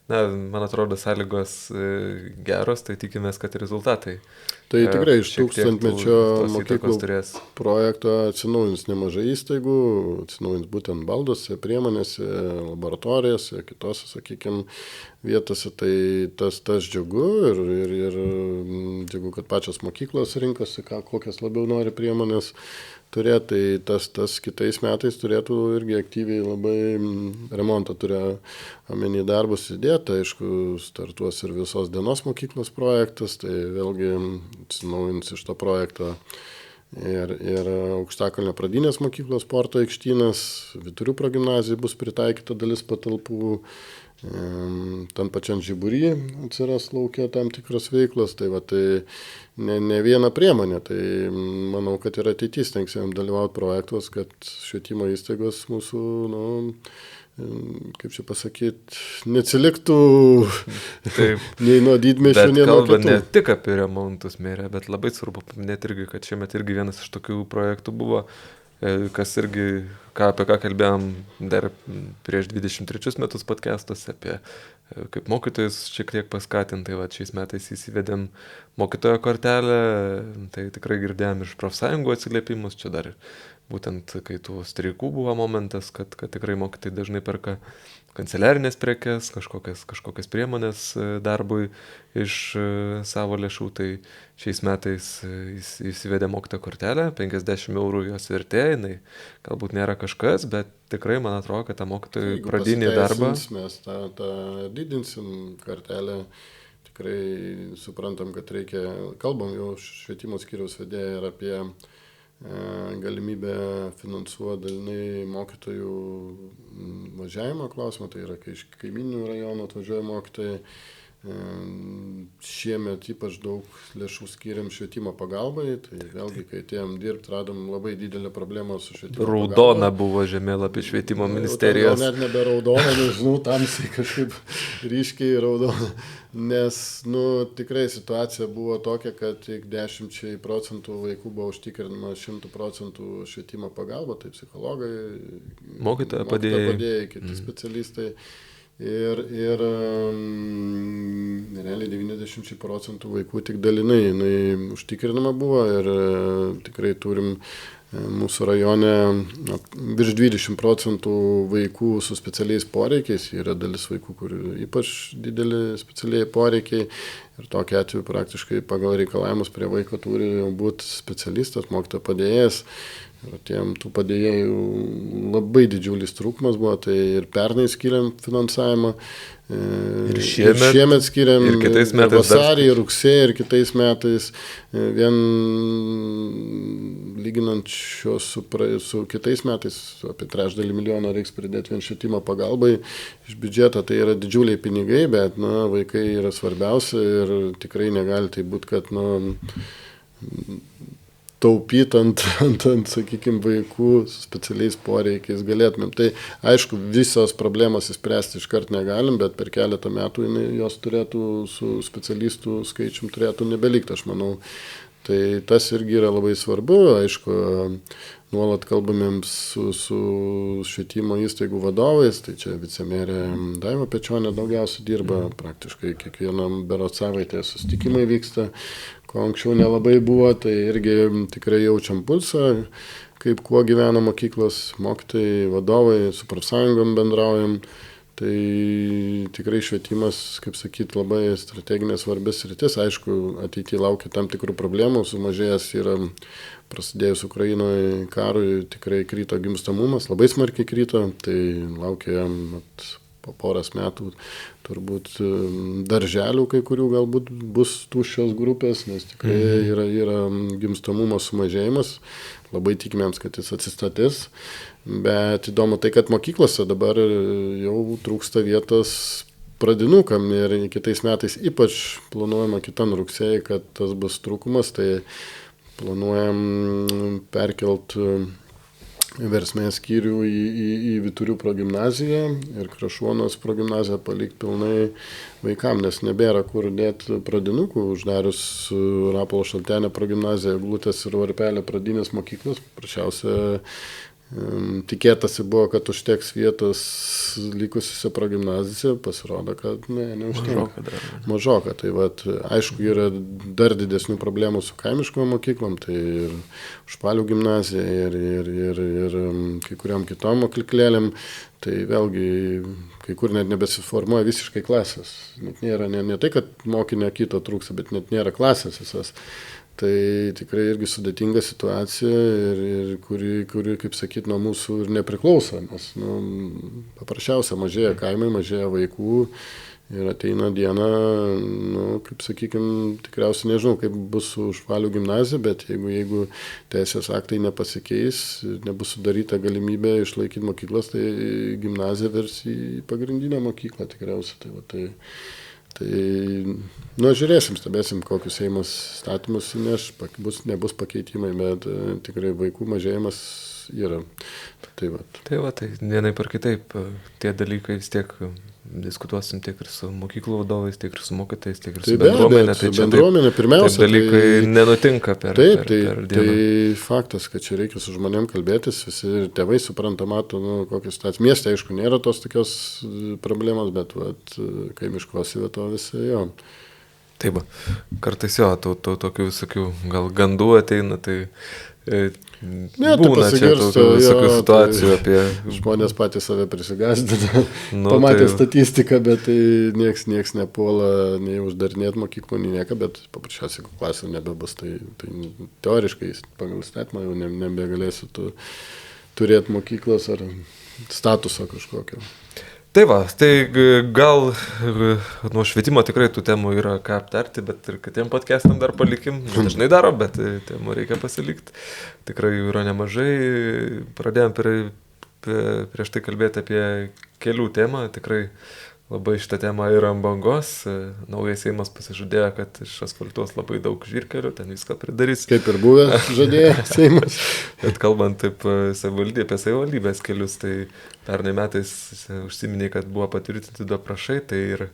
man atrodo, sąlygos geros, tai tikimės, kad rezultatai.
Tai tikrai iš 1000-mečio mokyklų projekto atsinaujins nemažai įstaigų, atsinaujins būtent baldose, priemonėse, laboratorijose, kitose, sakykime, vietose, tai tas džiugu ir džiugu, kad pačios mokyklos rinkosi, kokias labiau nori priemonės turėti, tai tas kitais metais turėtų irgi aktyviai labai remontą turėjo omeny darbus įdėti, aišku, startuos ir visos dienos mokyklos projektas, tai vėlgi atsinaujins iš to projekto ir Aukštakalnio pradinės mokyklos sporto aikštynas, Vyturių progimnazijai bus pritaikyta dalis patalpų, tam pačiam žibury atsiras laukia tam tikros veiklos, tai ne viena priemonė, tai manau, kad ir ateitis tenksim dalyvauti projektuos, kad švietimo įstaigos mūsų, kaip čia pasakyti, neatsiliktų nei nuo didmiesčių, nei nuo kitų.
Bet kalba ne tik apie remontus merė, bet labai svarbu paminėti irgi, kad šiemet irgi vienas iš tokių projektų buvo, kas irgi, apie ką kalbėjom dar prieš 23 metus podcastuose, apie kaip mokytojus šiek tiek paskatinti, tai šiais metais įsivedėm mokytojo kortelę, tai tikrai girdėjom iš profsąjungų atsiliepimus, čia dar būtent kai tų streikų buvo momentas, kad tikrai mokytojai dažnai perka kanceliarinės prekes, kažkokias priemonės darbui iš savo lėšų, tai šiais metais įsivedė mokytojo kortelę, 50 eurų jos vertė, jinai galbūt nėra kažkas, bet tikrai man atrodo, kad tą mokytojų pradinį darbą...
Mes tą didinsim kartelę. Tikrai suprantam, kad reikia, kalbam jau švietimo skyriaus vedėja ir apie galimybę finansuoti dalinai mokytojų važiavimo klausimą, tai yra, kai iš kaiminių rajonų atvažiuoja mokytojai. Šiemet ypač daug lėšų skiriam švietimo pagalbai, tai vėlgi, kai atėjom dirbti, radom labai didelę problemą su švietimo pagalba.
Raudona buvo žemėlapį švietimo ministerijos.
Net nebe raudona, nežinau, tamsiai kažkaip ryškiai raudona, nes, tikrai situacija buvo tokia, kad tik 10% vaikų buvo užtikrinama 100% švietimo pagalba, tai psichologai,
mokytojo padėjėjai,
kiti specialistai. Ir realiai 90% vaikų tik dalinai užtikrinama buvo ir tikrai turim mūsų rajone virš 20% vaikų su specialiais poreikiais, yra dalis vaikų, kurių ypač dideli specialiai poreikiai ir tokia atveju praktiškai pagal reikalavimus prie vaiko turi būti specialistas, mokytojo padėjėjas. Ir tų padėjėjų labai didžiulis trūkumas buvo, tai ir pernai skiriam finansavimą,
ir šiemet
skiriam,
ir kitais metais
vasarį, ir rugsėjį, ir kitais metais. Vien lyginant šios su kitais metais, apie 350 000 reiks pridėti vien švietimo pagalbai iš biudžeto, tai yra didžiuliai pinigai, bet vaikai yra svarbiausia ir tikrai negali tai būti, kad taupyti ant sakykime, vaikų su specialiais poreikiais galėtumėm. Tai aišku, visos problemos įspręsti iškart negalim, bet per keletą metų jos turėtų su specialistų skaičium turėtų nebelikti, aš manau. Tai tas irgi yra labai svarbu, aišku, nuolat kalbamėm su švietimo įstaigų vadovais, tai čia vicemerė Daiva Pečionė daugiausiai dirba, praktiškai kiekvienam berods savaitę susitikimai vyksta, ko anksčiau nelabai buvo, tai irgi tikrai jaučiam pulsą, kaip kuo gyvena mokyklos mokytojai, vadovai, su profsąjungom bendraujam. Tai tikrai švietimas, kaip sakyti, labai strateginė svarbis sritis. Aišku, ateityje laukia tam tikrų problemų, sumažėjęs yra prasidėjus Ukrainoje karui, tikrai krito gimstamumas, labai smarkiai krito, tai laukia po poras metų turbūt darželių kai kurių galbūt bus tuščios grupės, nes tikrai yra gimstamumo sumažėjimas, labai tikimėms, kad jis atsistatys. Bet įdomu tai, kad mokyklose dabar jau trūksta vietos pradinukam ir kitais metais ypač planuojama kitam rugsėjai, kad tas bus trūkumas, tai planuojam perkelt versmės skyrių į Vyturių progimnaziją ir Krašuonos progimnaziją palikti pilnai vaikam, nes nebėra kur dėti pradinukų, uždarius Rapolo Šaltenio progimnaziją, Eglutės ir Varpelio pradinės mokyklos, paprasčiausia tikėtasi buvo, kad užteks vietos likusiuose progimnazijose, pasirodo, kad neužtenka. Mažoka. Tai aišku, yra dar didesnių problemų su kaimiškom mokyklom, tai ir Užpalių gimnazija ir kai kuriam kitom mokyklėlėm, tai vėlgi kai kur net nebesiformuoja visiškai klasės. Net nėra, ne tai, kad mokinio kito trūksta, bet net nėra klasės visas. Tai tikrai irgi sudėtinga situacija ir kuri, kaip sakyt, nuo mūsų ir nepriklauso, nes paprasčiausia mažėja kaimai, mažėja vaikų ir ateina diena, kaip sakykime, tikriausiai nežinau, kaip bus su Užpalių gimnazija, bet jeigu teisės aktai nepasikeis, nebus sudaryta galimybė išlaikyti mokyklas, tai gimnazija virs į pagrindinę mokyklą tikriausiai. Tai žiūrėsim, stebėsim, kokius Seimas statymus įneš, nebus pakeitimai, bet tikrai vaikų mažėjimas yra. Tai
vienaip ar kitaip, tie dalykai vis tiek diskutuosim tiek ir su mokyklų vadovais, tiek ir su mokytojais, tiek ir su bendruomenė.
Tai bendruomenė pirmiausia.
Taip dalykai nenutinka per dieną.
Tai faktas, kad čia reikia su žmonėm kalbėtis, visi tėvai supranta, mato, kokios situacijos. Mieste, aišku, nėra tos tokios problemos, bet kaimiškose vietovėse jo.
Taip, kartais jo, tokių visokių gal gandų ateina, tai būna čia tokių visokių situacijų apie...
Žmonės patys save prisigazdina,
Nu,
pamatė
tai-
statistiką, bet tai nieks nepuola nei uždarinėti mokyklų, nei nieko, bet paprasčiausiai, jeigu klasė nebebus, tai teoriškai pagal įstatymą jau nebegalėsi tu turėti mokyklos ar statuso kažkokio.
Tai va, tai gal nuo švietimo tikrai tų temų yra ką aptarti, bet ir kitiem podcastam dar palikim. Dažnai daro, bet temų reikia pasilikti. Tikrai jų yra nemažai. Pradėjom prieš tai kalbėti apie kelių temą. Tikrai labai šitą temą yra ant bangos. Naujas Seimas pasižadėjo, kad išasfaltuos labai daug žvyrkelių, ten viską pridarys.
Kaip ir buvę žadėjo Seimas.
Bet kalbant taip apie savivaldybės kelius, tai pernai metais užsiminė, kad buvo patvirtinti du aprašai, tai ir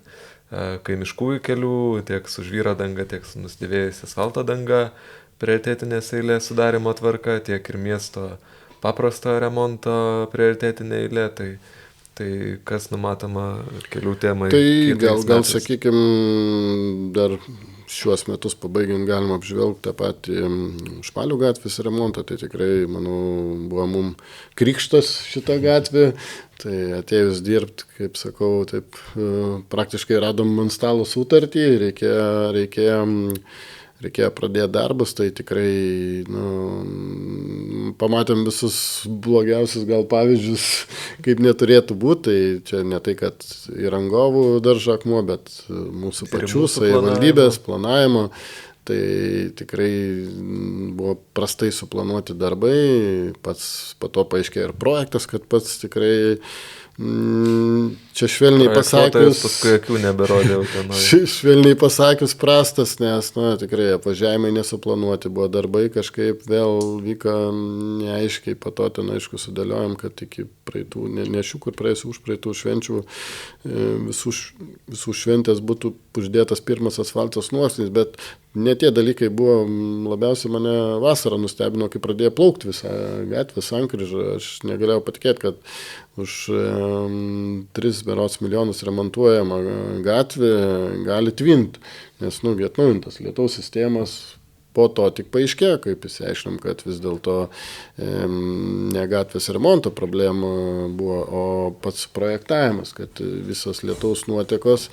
kaimiškųjų kelių, tiek su žvyro danga, tiek su nusidėvėjusia asfalto danga, prioritetinės eilės sudarimo tvarka, tiek ir miesto paprasto remonto prioritetinė eilė. Tai kas numatoma kelių temai?
Tai gal sakykime, dar šiuos metus pabaigiant galima apžvelgti tą patį Užpalių gatvės remontą, tai tikrai, manau, buvo mums krikštas šitą gatvę, tai atėjus dirbti, kaip sakau, taip praktiškai radom ant stalo sutartį, reikėjo pradėti darbus, tai tikrai pamatėm visus blogiausius gal pavyzdžius, kaip neturėtų būti, tai čia ne tai, kad į rangovų daržą akmuo, bet mūsų pačių savivaldybės planavimo, tai tikrai buvo prastai suplanuoti darbai, pats po to paaiškėjo ir projektas, kad pats tikrai čia švelniai pasakius,
paskui akių neberodė utenoje.
Švelniai pasakius prastas, nes tikrai apvažiavimai nesuplanuoti buvo darbai, kažkaip vėl vyko neaiškiai, po to ten aišku sudėliojom, kad iki praeitų, ne šių, kur praėjusių, už praeitų švenčių visų šventės būtų uždėtas pirmas asfaltos sluoksnis, bet ne tie dalykai buvo, labiausiai mane vasarą nustebino, kai pradėjo plaukti visą gatvę, sankryžą, aš negalėjau patikėti, kad už 3 berods milijonus remontuojama gatvė gali tvinti, nes atnaujintas lietaus sistemas, po to tik paaiškėjo, kaip išsiaiškinom, kad vis dėlto ne gatvės remonto problema buvo, o pats projektavimas, kad visos lietaus nuotekos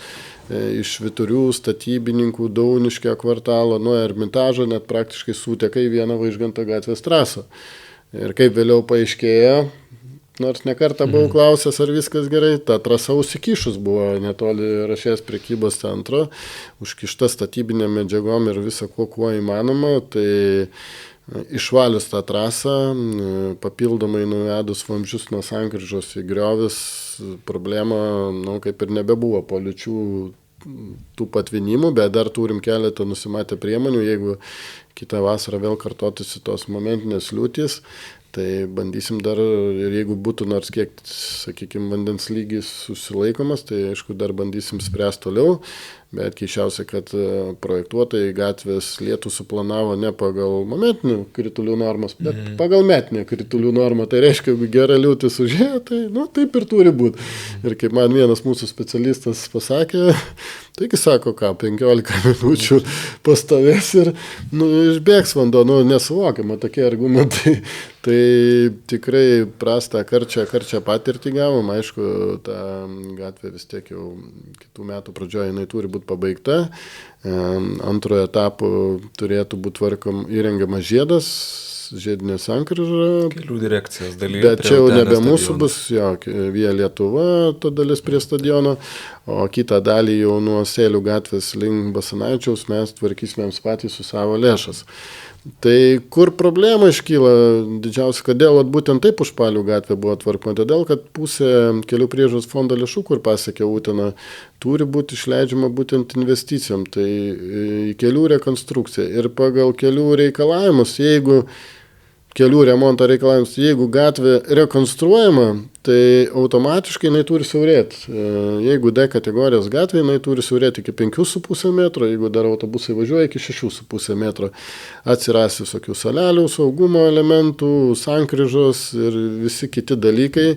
iš Vyturių statybininkų Dauniškio kvartalo nuo Ermitažo net praktiškai suteka į vieną Vaižganto gatvės trasą. Ir kaip vėliau paaiškėjo, nors nekartą buvau klausęs, ar viskas gerai, ta trasa užsikišus buvo netoli Rašės prekybos centro, užkišta statybinė medžiagom ir visa kuo įmanoma, tai išvalius tą trasą, papildomai nuvedus vamzdžius nuo sankryžos į griovis, problema, kaip ir nebebuvo po liūčių tų patvinimų, bet dar turim keletą nusimatę priemonių, jeigu kitą vasarą vėl kartotųsi tos momentinės liūtys, tai bandysim dar, ir jeigu būtų nors kiek, sakykime, vandens lygis susilaikomas, tai aišku, dar bandysim spręsti toliau, bet keišiausia, kad projektuotojai gatvės lietų suplanavo ne pagal momentinių kritulių normas, bet pagal metinę kritulių normą, tai reiškia, jeigu gera liūtis užėjo, tai taip ir turi būti. Ir kaip man vienas mūsų specialistas pasakė, taigi sako, 15 minučių pastovės ir išbėgs vanduo, nesuvokiama tokie argumentai. Tai tikrai prastą karčią patirtį gavom, aišku, ta gatvė vis tiek jau kitų metų pradžioje jinai turi būti pabaigta. Antrojo etapo turėtų būti įrengiamas žiedas, žiedinė sankryža.
Kelių direkcijos dalyje.
Bet čia jau nebe mūsų bus, Via Lietuva, ta dalis prie stadiono, o kitą dalį jau nuo Sėlių gatvės link Basanavičiaus mes tvarkysime patys su savo lėšas. Tai kur problema iškyla didžiausia, kodėl būtent taip Užpalių gatvė buvo tvarkoma, todėl kad pusė kelių priežiūros fondo lėšų, kur pasiekė Uteną, turi būti išleidžiama būtent investicijom, tai į kelių rekonstrukciją. Ir pagal kelių reikalavimus, jeigu gatvė rekonstruojama, tai automatiškai jinai turi siaurėti. Jeigu D kategorijos gatvė, jinai turi siaurėti iki 5,5 metro, jeigu dar autobusai važiuoja iki 6,5 metro. Atsiras visokių salelių, saugumo elementų, sankryžos ir visi kiti dalykai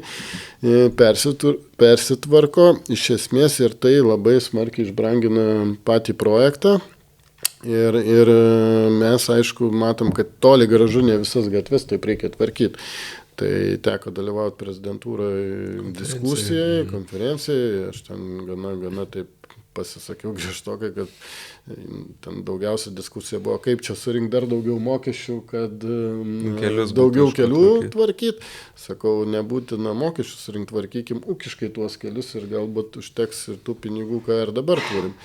persitvarko iš esmės ir tai labai smarkiai išbrangina patį projektą. Ir mes, aišku, matom, kad toli gražu ne visas gatves taip reikia tvarkyti. Tai teko dalyvauti prezidentūroje diskusijai, konferencijai. Aš ten gana taip pasisakiau griežtokai, kad ten daugiausia diskusija buvo, kaip čia surinkti dar daugiau mokesčių, kad daugiau kelių tvarkyti. Sakau, nebūtina mokesčių surinkti, tvarkykim ūkiškai tuos kelius ir galbūt užteks ir tų pinigų, ką ir dabar turim.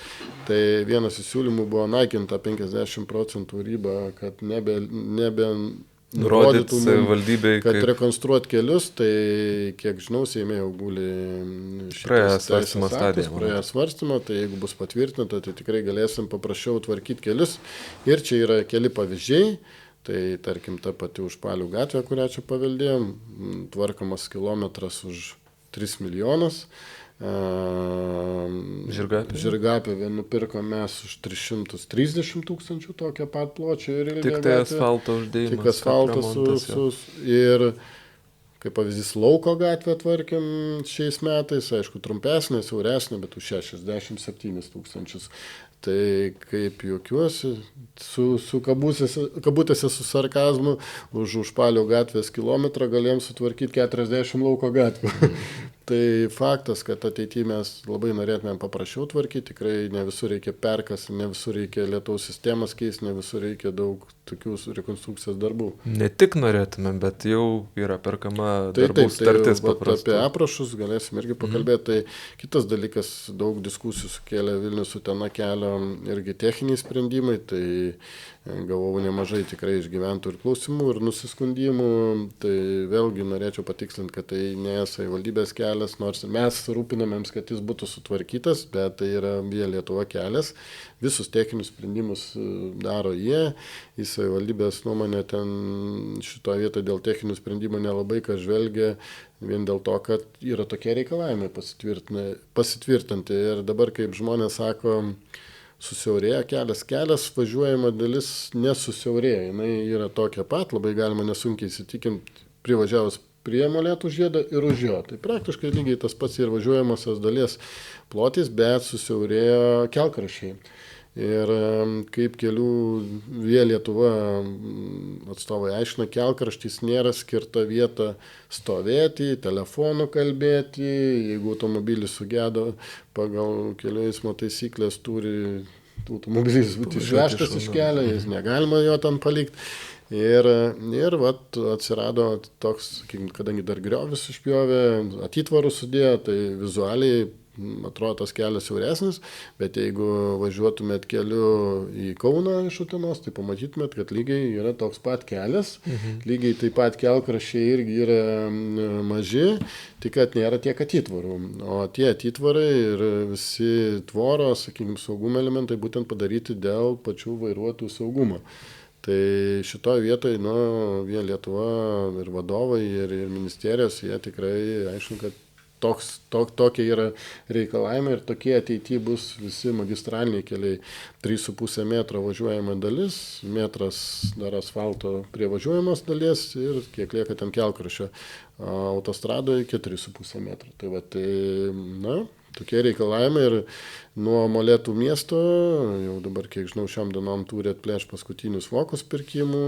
Tai vienas iš siūlymų buvo naikinta 50% ribą, kad nebe
nurodytų savivaldybei,
kad rekonstruoti kelius, tai kiek žinau, Seime jau guli
praėjęs
svarstymą, tai jeigu bus patvirtinta, tai tikrai galėsim paprasčiau tvarkyti kelius. Ir čia yra keli pavyzdžiai, tai tarkim ta pati Užpalių gatvė, kurią čia paveldėjom, tvarkomas kilometras už 3 milijonus. Žirgapę nupirko mes už 330 tūkstančių tokią pat pločio ir ilgą.
Tik tai asfalto uždėjimas.
Tik asfaltas ir kaip pavyzdys Lauko gatvę tvarkėm šiais metais, aišku, trumpesnė, siauresnė, bet už 67 tūkstančius. Tai kaip juokiuosi, su kabutėse su sarkazmu, už Užpalio gatvės kilometrą galėjom sutvarkyti 40 Lauko gatvių. Tai faktas, kad ateityje mes labai norėtumėm paprasčiau tvarkyti, tikrai ne visur reikia perkasti, ne visur reikia lietaus sistemas keisti, ne visur reikia daug tokių rekonstrukcijos darbų.
Ne tik norėtumėm, bet jau yra perkama darbų startis paprastai.
Apie aprašus galėsim irgi pakalbėti. Tai kitas dalykas, daug diskusijų sukėlė Vilnius Utena kelio irgi techniniai sprendimai, tai gavau nemažai tikrai iš gyventojų ir klausimų ir nusiskundimų. Tai vėlgi norėčiau patikslinti, kad tai ne savivaldybės kelias, nors mes rūpinamėms, kad jis būtų sutvarkytas, bet tai yra Via Lietuva kelias. Visus techninius sprendimus daro jie. Į savivaldybės nuomonę ten šitoje vietoje dėl techninių sprendimų nelabai ką žvelgia, vien dėl to, kad yra tokie reikalavimai pasitvirtinti. Ir dabar, kaip žmonės sako, susiaurėja kelias, važiuojama dalis nesusiaurėja. Jis yra tokia pat, labai galima nesunkiai įsitikinti privažiavus prie Molėtų žiedo ir už jo. Tai praktiškai lygiai tas pats ir važiuojamosios dalies plotis, bet susiaurėjo kelkraščiai. Ir kaip kelių Via Lietuva atstovai aiškina, kelkraštis nėra skirta vieta stovėti, telefonu kalbėti, jeigu automobilis sugedo pagal kelių eismo taisyklės turi automobilis būti išvežtas iš kelio, jis negalima jo ten palikti. Ir vat atsirado toks, kadangi dar griovis išpjovė, atitvarus sudėjo, tai vizualiai atrodo tas kelias siauresnis, bet jeigu važiuotumėt keliu į Kauną iš Utenos, tai pamatytumėt, kad lygiai yra toks pat kelias, lygiai taip pat kelkraščiai irgi yra maži, tik kad nėra tiek atitvarų. O tie atitvarai ir visi tvoros, sakykime, saugumo elementai būtent padaryti dėl pačių vairuotojų saugumo. Tai šitoje vietoje, Via Lietuva ir vadovai, ir ministerijos, jie tikrai aišku, kad tokie yra reikalavimai ir tokie ateityje bus visi magistraliniai keliai. 3,5 metro važiuojama dalis, metras dar asfalto prie važiuojamos dalies ir kiek lieka ten kelkraščio. Autostradoje 4,5 metro. Tai tokie reikalavimai ir nuo Molėtų miesto, jau dabar, kiek žinau, šiam dienom turi atplėšti paskutinius vokus pirkimų,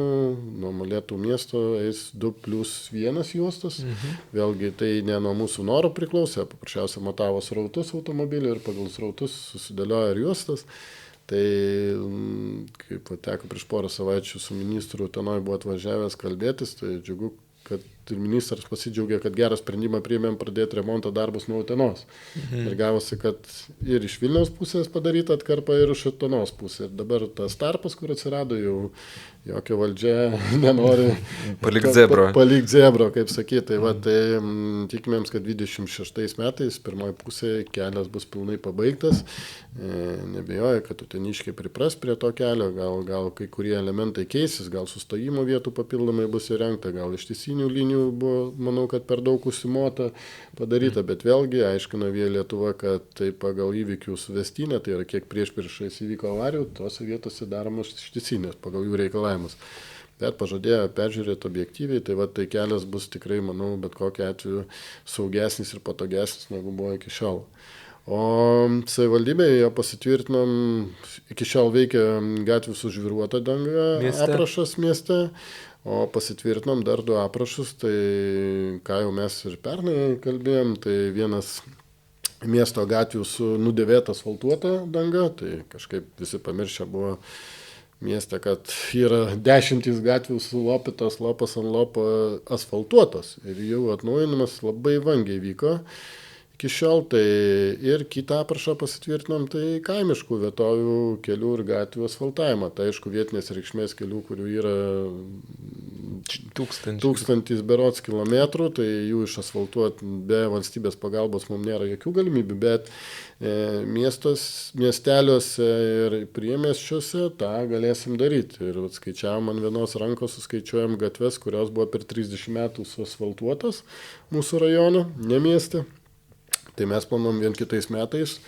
nuo Molėtų miesto eis 2+1 juostas. Vėlgi tai ne nuo mūsų noro priklausė, paprasčiausiai matavo srautus automobilių ir pagal srautus susidėlioja ir juostas. Tai, kaip teko prieš porą savaičių su ministru Utenoje buvo atvažiavęs kalbėtis, tai džiugu, kad ir ministras pasidžiaugė, kad gerą sprendimą priėmėm pradėti remonto darbus nuo Utenos. Ir gavosi, kad ir iš Vilniaus pusės padaryta atkarpa, ir iš Utenos pusės. Ir dabar tas tarpas, kur atsirado, jau jokia valdžia nenori palikti zebro, kaip sakyti. Tai tikimėms, kad 26 metais pirmoji pusė kelias bus pilnai pabaigtas. Nebejoju, kad uteniškiai pripras prie to kelio, gal kai kurie elementai keisis, gal sustojimo vietų papildomai bus įrengta, gal ištisinių linijų buvo, manau, kad per daug užsimota padaryta, bet vėlgi aiškina Via Lietuva, kad tai pagal įvykių suvestinę, tai yra kiek priešais įvyko avarijų, tose vietose daromos ištisinės pagal jų reikalavimus. Bet pažadėjo peržiūrėti objektyviai, tai tai kelias bus tikrai, manau, bet kokiu atveju saugesnis ir patogesnis, negu buvo iki šiol. O savivaldybėje pasitvirtinom, iki šiol veikia gatvių su žvyruota danga aprašas mieste, o pasitvirtinom dar 2 aprašus, tai ką jau mes ir pernai kalbėjom, tai vienas miesto gatvių su nudėvėta asfaltuota danga, tai kažkaip visi pamiršę buvo mieste, kad yra 10 gatvių sulopytos lopas ant lopo asfaltuotos ir jų atnaujinimas labai vangiai vyko iki šiol. Tai ir kitą aprašą pasitvirtinom, tai kaimiškų vietovių kelių ir gatvių asfaltavimą. Tai aišku, vietinės reikšmės kelių, kurių yra 1000 berods kilometrų, tai jų išasfaltuoti be valstybės pagalbos mums nėra jokių galimybių, bet miesteliuose ir priemiesčiuose tą galėsim daryti. Ir skaičiavom ant vienos rankos, suskaičiuojam gatves, kurios buvo per 30 metų suasfaltuotas mūsų rajone, ne mieste. Tai mes planuom vien kitais metais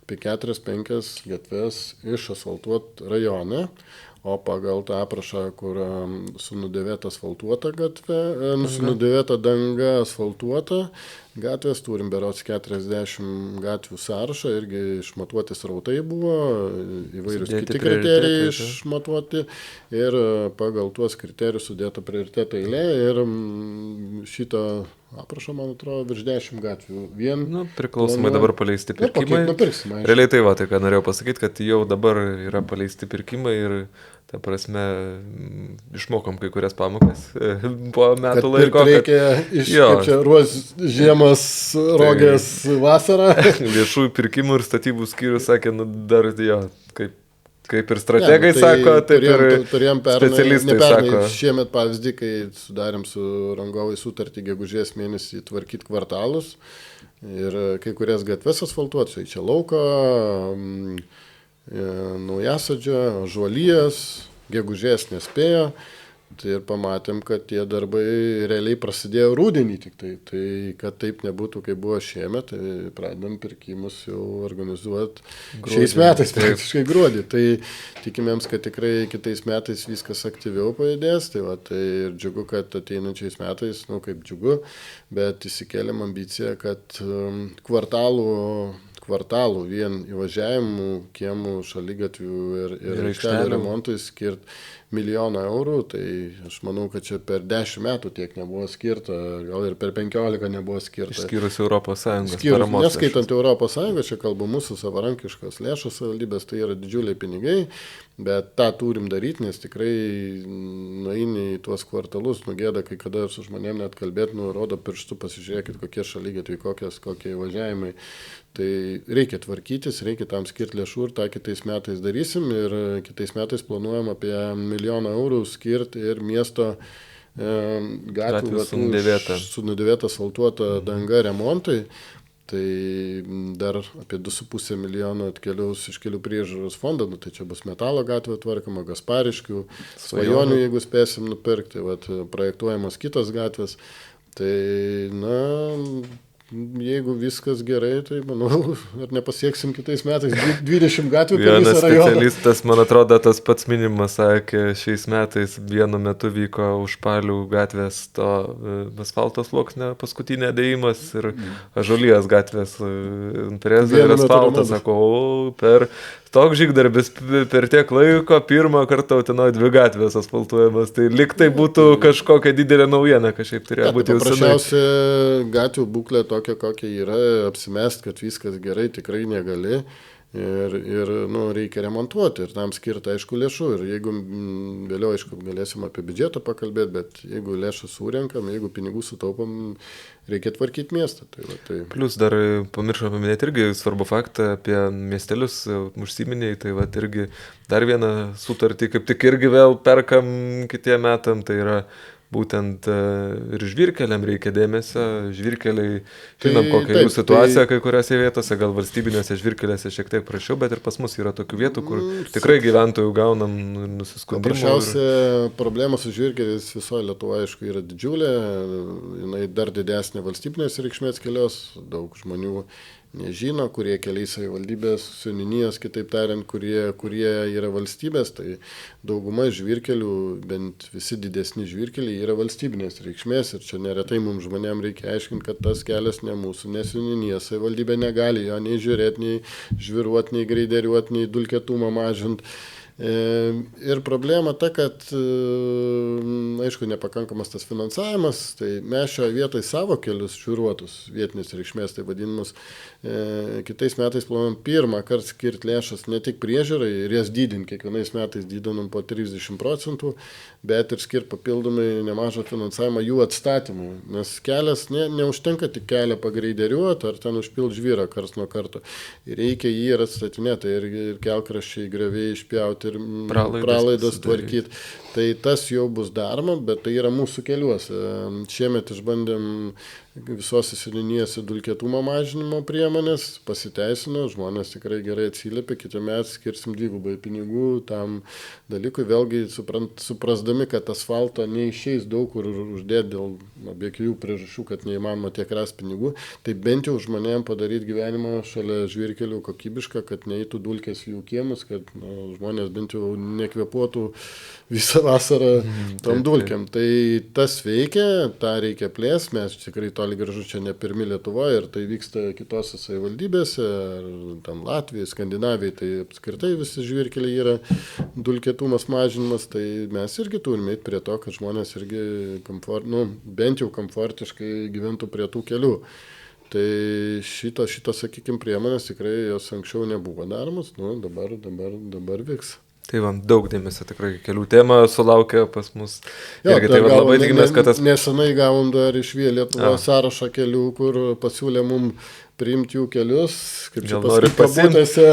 apie 4-5 gatves išasfaltuoti rajone, o pagal tą aprašą, kur su nudėvėta asfaltuota gatve, su nudėvėta danga asfaltuota gatvės, turim berods 40 gatvių sąrašą, irgi išmatuoti srautai buvo, įvairius kiti kriterijai išmatuoti ir pagal tuos kriterijus sudėta prioriteto eilė ir šito aprašo, man atrodo, virš 10 gatvių.
Priklausomai dabar paleisti pirkimai. Realiai tai tai ką norėjau pasakyti, kad jau dabar yra paleisti pirkimai ir ta prasme išmokom kai kurias pamokas po metų laiko.
Reikia žiemos rogės vasarą.
Viešųjų pirkimų ir statybų skyrius sakė, dar kaip ir strategai sako, taip ir specialistai sako.
Šiemet pavyzdį, kai sudarėm su rangovai sutartį gegužės mėnesį tvarkyti kvartalus ir kai kurias gatves asfaltuoti, čia Lauko, Naujasadžio, Žuolijas, gegužės nespėjo. Tai ir pamatėm, kad tie darbai realiai prasidėjo rudenį tik tai. Tai kad taip nebūtų, kaip buvo šiemet, tai pradedam pirkimus jau organizuoti šiais metais, praktiškai gruodį. Tai tikimėms, kad tikrai kitais metais viskas aktyviau pajudės. Tai ir džiugu, kad ateinančiais metais, kaip džiugu, bet įsikėlėm ambiciją, kad kvartalų vien įvažiavimų, kiemų, šaligatvių ir aikštelių remontui skirti 1 000 000 eurų, tai aš manau, kad čia per 10 metų tiek nebuvo skirta, gal ir per 15 nebuvo skirta.
Išskyrus Europos Sąjungos paramos.
Neskaitant Europos Sąjungos, čia kalbu mūsų savarankiškos lėšos savivaldybės, tai yra didžiuliai pinigai, bet tą turim daryti, nes tikrai nueini į tuos kvartalus, nugėda kai kada su žmonėm net kalbėti, rodo pirštų, pasižiūrėkit, kokie šaligatviai, kokie įvažiavimai. Tai reikia tvarkytis, reikia tam skirti lėšų ir tą kitais metais darysim ir kitais metais planuojam apie 1 000 000 eurų skirti ir miesto gatvių su nudėvėta asfaltuota danga remontui. Tai dar apie 2,5 milijono atkeliaus iš kelių priežiūros fondo, tai čia bus Metalo gatvė tvarkoma, Gaspariškių, Svajonių, jeigu spėsim nupirkti, projektuojamos kitos gatvės. Tai, jeigu viskas gerai, tai manau, ar nepasieksim kitais metais 20 gatvių per visą rajoną.
Vienas specialistas, man atrodo, tas pats minimas, sakė, šiais metais vienu metu vyko Užpalių gatvės to asfalto sluoksnio paskutinė dėjimas ir Ąžuolijos gatvės Pereza ir asfaltas, sako, per toks žygdarbis per tiek laiko pirmą kartą Utenoje 2 gatvės asfaltuojamas, tai lyg tai būtų kažkokia didelė naujiena, kažkaip turėjo būti jau senai.
Paprasčiausia gatvių būklė tokia, kokia yra, apsimest, kad viskas gerai, tikrai negali. Ir reikia remontuoti ir tam skirti, aišku, lėšų. Ir jeigu vėliau, aišku, galėsim apie biudžetą pakalbėti, bet jeigu lėšą surenkam, jeigu pinigų sutaupam, reikia tvarkyti miestą. Tai.
Plus dar pamiršau paminėti irgi svarbu faktą apie miestelius užsiminėjai, tai irgi dar vieną sutartį, kaip tik irgi vėl perkam kitiem metam, tai yra būtent ir žvyrkeliam reikia dėmesio. Žvyrkeliai,
Tai
žinom, kokia
taip,
jų situacija kai kuriuose vietose, gal valstybinėse žvyrkeliuose šiek tiek prašiau, bet ir pas mus yra tokių vietų, kur tikrai gyventojų gaunam nusiskundimų.
Paprasčiausia problema su žvyrkeliais visoje Lietuvoje, aišku, yra didžiulė, jinai dar didesnė valstybinės reikšmės kelios, daug žmonių nežino, kurie keliai savivaldybės, seniūnijos, kitaip tariant, kurie yra valstybės, tai dauguma žvyrkelių, bent visi didesni žvyrkeliai yra valstybinės reikšmės ir čia neretai mums žmonėm reikia aiškinti, kad tas kelias ne mūsų, ne seniūnijos, savivaldybė negali jo nei žiūrėti, nei žviruoti, nei greideriuoti, nei dulkėtumą mažinti. Ir problema ta, kad, aišku, nepakankamas tas finansavimas, tai mes šioje vietoje savo kelius žviruotus, vietinės reikšmės, tai vadinimus, kitais metais planuojam pirmą kartą skirti lėšas ne tik priežiūrai ir jas didinti, kiekvienais metais didinam po 30%, bet ir skirti papildomai nemažą finansavimą jų atstatymui, nes kelias neužtenka tik kelią pagreideriuoti ar ten užpilti žvyrą karts nuo karto, reikia jį ir atstatinėti, ir kelkraščiai, grioviai išpjauti, ir pralaidas tvarkyti. Tai tas jau bus daroma, bet tai yra mūsų keliuose. Šiemet išbandėm visose seniūnijose dulkėtumo mažinimo priemonės, pasiteisino, žmonės tikrai gerai atsiliepė, kitą metą skirsim dvigubai pinigų tam dalykui, vėlgi suprasdami, kad asfalto neišeis daug kur uždėti dėl objektyvių priežasčių, kad neįmanoma tiek ras pinigų, tai bent jau žmonėm padaryti gyvenimą šalia žvyrkelių kokybišką, kad neįtų dulkės jų kiemus, kad žmonės bent jau nekvėpuotų visą vasarą tom dulkėm. Tai tas veikia, tą reikia plėsti, mes tikrai toli gražu čia ne pirmi Lietuvoje ir tai vyksta kitose savivaldybėse, ar ten Latvijai, Skandinavijai, tai apskritai visi žvyrkeliai yra dulkėtumas mažinimas, tai mes irgi turime eiti prie to, kad žmonės irgi bent jau komfortiškai gyventų prie tų kelių. Tai šitos, sakykime, priemonės tikrai jos anksčiau nebuvo daromas, dabar vyks.
Tai vam, daug dėmesio tikrai kelių tema sulaukia pas mus. Irgi tai labai tikimės, kad tas...
Nesenai gavom dar iš Lietuvos sąrašą kelių, kur pasiūlė mum priimti jų kelius, kaip čia pasakyti, kabutėse,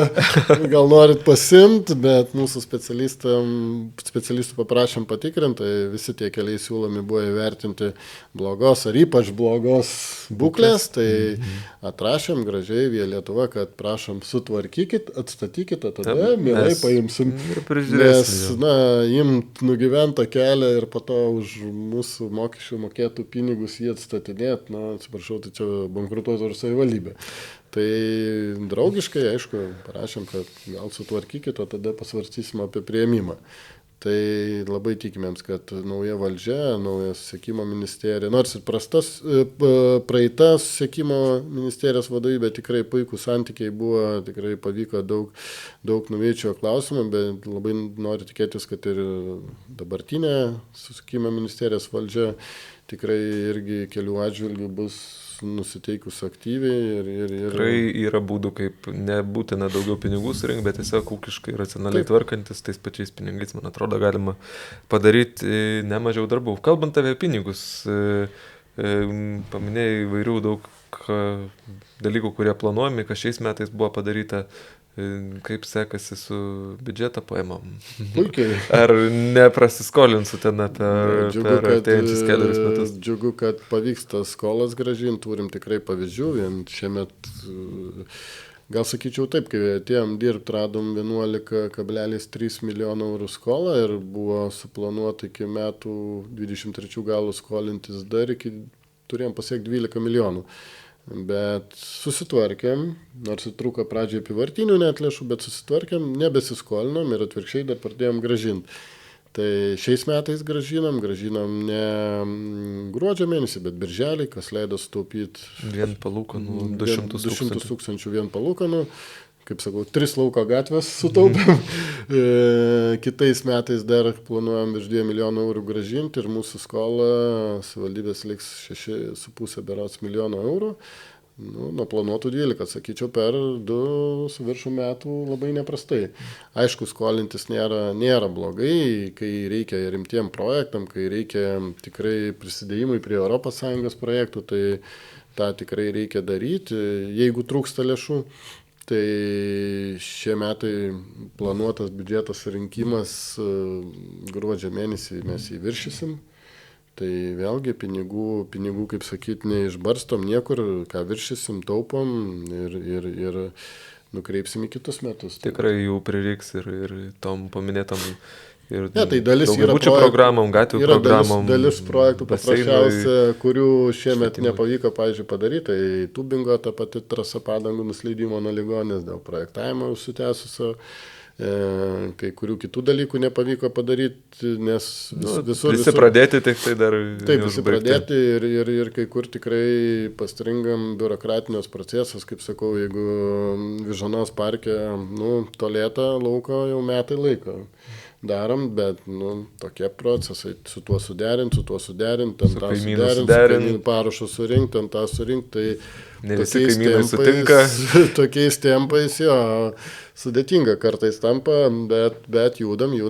gal norit pasimti, bet mūsų specialistų paprašėm patikrinti, tai visi tie keliai siūlomi buvo įvertinti blogos ar ypač blogos būklės, tai atrašėm gražiai Lietuva, kad prašom sutvarkykit, atstatykit, tada mielai paimsim, nes, imt nugyventą kelią ir po to už mūsų mokesčių mokėtų pinigus jį atstatinėt, atsiprašau, tai čia bankrutuotų ir savivaldybė. Tai draugiškai, aišku, parašėm, kad gal sutvarkykit, o tada pasvarstysim apie priėmimą. Tai labai tikimėms, kad nauja valdžia, nauja susisiekimo ministerija, nors ir praeita susisiekimo ministerijos vadovybė, tikrai puikūs santykiai buvo, tikrai pavyko daug nuveikčio klausimų, bet labai noriu tikėtis, kad ir dabartinė susisiekimo ministerijos valdžia tikrai irgi kelių atžvilgių bus nusiteikus aktyviai ir...
Tikrai yra būdų, kaip nebūtina daugiau pinigų surinkti, bet tiesiog ūkiškai racionaliai tvarkantis tais pačiais pinigais, man atrodo, galima padaryti nemažiau darbų. Kalbant apie pinigus, paminėjai įvairių daug dalykų, kurie planuojami, kas šiais metais buvo padaryta. Kaip sekasi su biudžeto paėmom?
Puikiai.
Ar neprasiskolinsiu ten per artėjančius kelius metus?
Džiugu, kad pavyksta skolas grąžinti, turim tikrai pavyzdžių, vien šiemet, gal sakyčiau taip, kai atėjom dirbti, radom 11,3 milijonų eurų skolą ir buvo suplanuota iki metų 23 galų skolintis dar turėjom pasiekti 12 milijonų. Bet susitvarkėm, nors truko pradžiai apivartinių net lėšų, bet susitvarkėm, nebesiskolinom ir atvirkščiai dar pradėjom grąžinti. Tai šiais metais grąžinam ne gruodžio mėnesį, bet birželį, kas leido sutaupyti
vien palūkanų 200
tūkstančių vien palūkanų. Kaip sakau, 3 lauko gatvės sutaupėm. Kitais metais dar planuojam virš 2 milijonų eurų grąžinti ir mūsų skola savivaldybės liks 6,5 berods milijono eurų. Nuo planuotų 12, sakyčiau, per 2,5 metų labai neprastai. Aišku, skolintis nėra blogai, kai reikia rimtiem projektam, kai reikia tikrai prisidėjimui prie ES projektų, tai tą tikrai reikia daryti, jeigu trūksta lėšų. Tai šie metai planuotas biudžeto surinkimas gruodžio mėnesį mes jį viršysim. Tai vėlgi pinigų, kaip sakyt, neišbarstom niekur, ką viršysim, taupom ir nukreipsim į kitus metus.
Tikrai jų prireiks ir tom paminėtam ir
tai dalis yra
daugiabučių programom, gatvių programom.
Dalis projektų paprasčiausia, kurių šiemet nepavyko, pavyzdžiui, padaryti, tai tubingo ta pati trasa padangų nusileidimo nuo ligonės dėl projektavimo užsitęsusio. Kai kurių kitų dalykų nepavyko padaryti, nes
visi pradėti, tik tai dar.
Taip, visi pradėti ir kai kur tikrai pastringam biurokratinios procesas, kaip sakau, jeigu Vyžuonos parke, tolėta lauko jau metai laiko darom, bet, tokie procesai, su tuo suderint, ten tą suderint, su kaimynų parašų surinkti, ten tą surinkti, tai
ne visi kaimynai sutinka.
Tokiais tempais, jo, sudėtinga kartais tampa, bet judam ir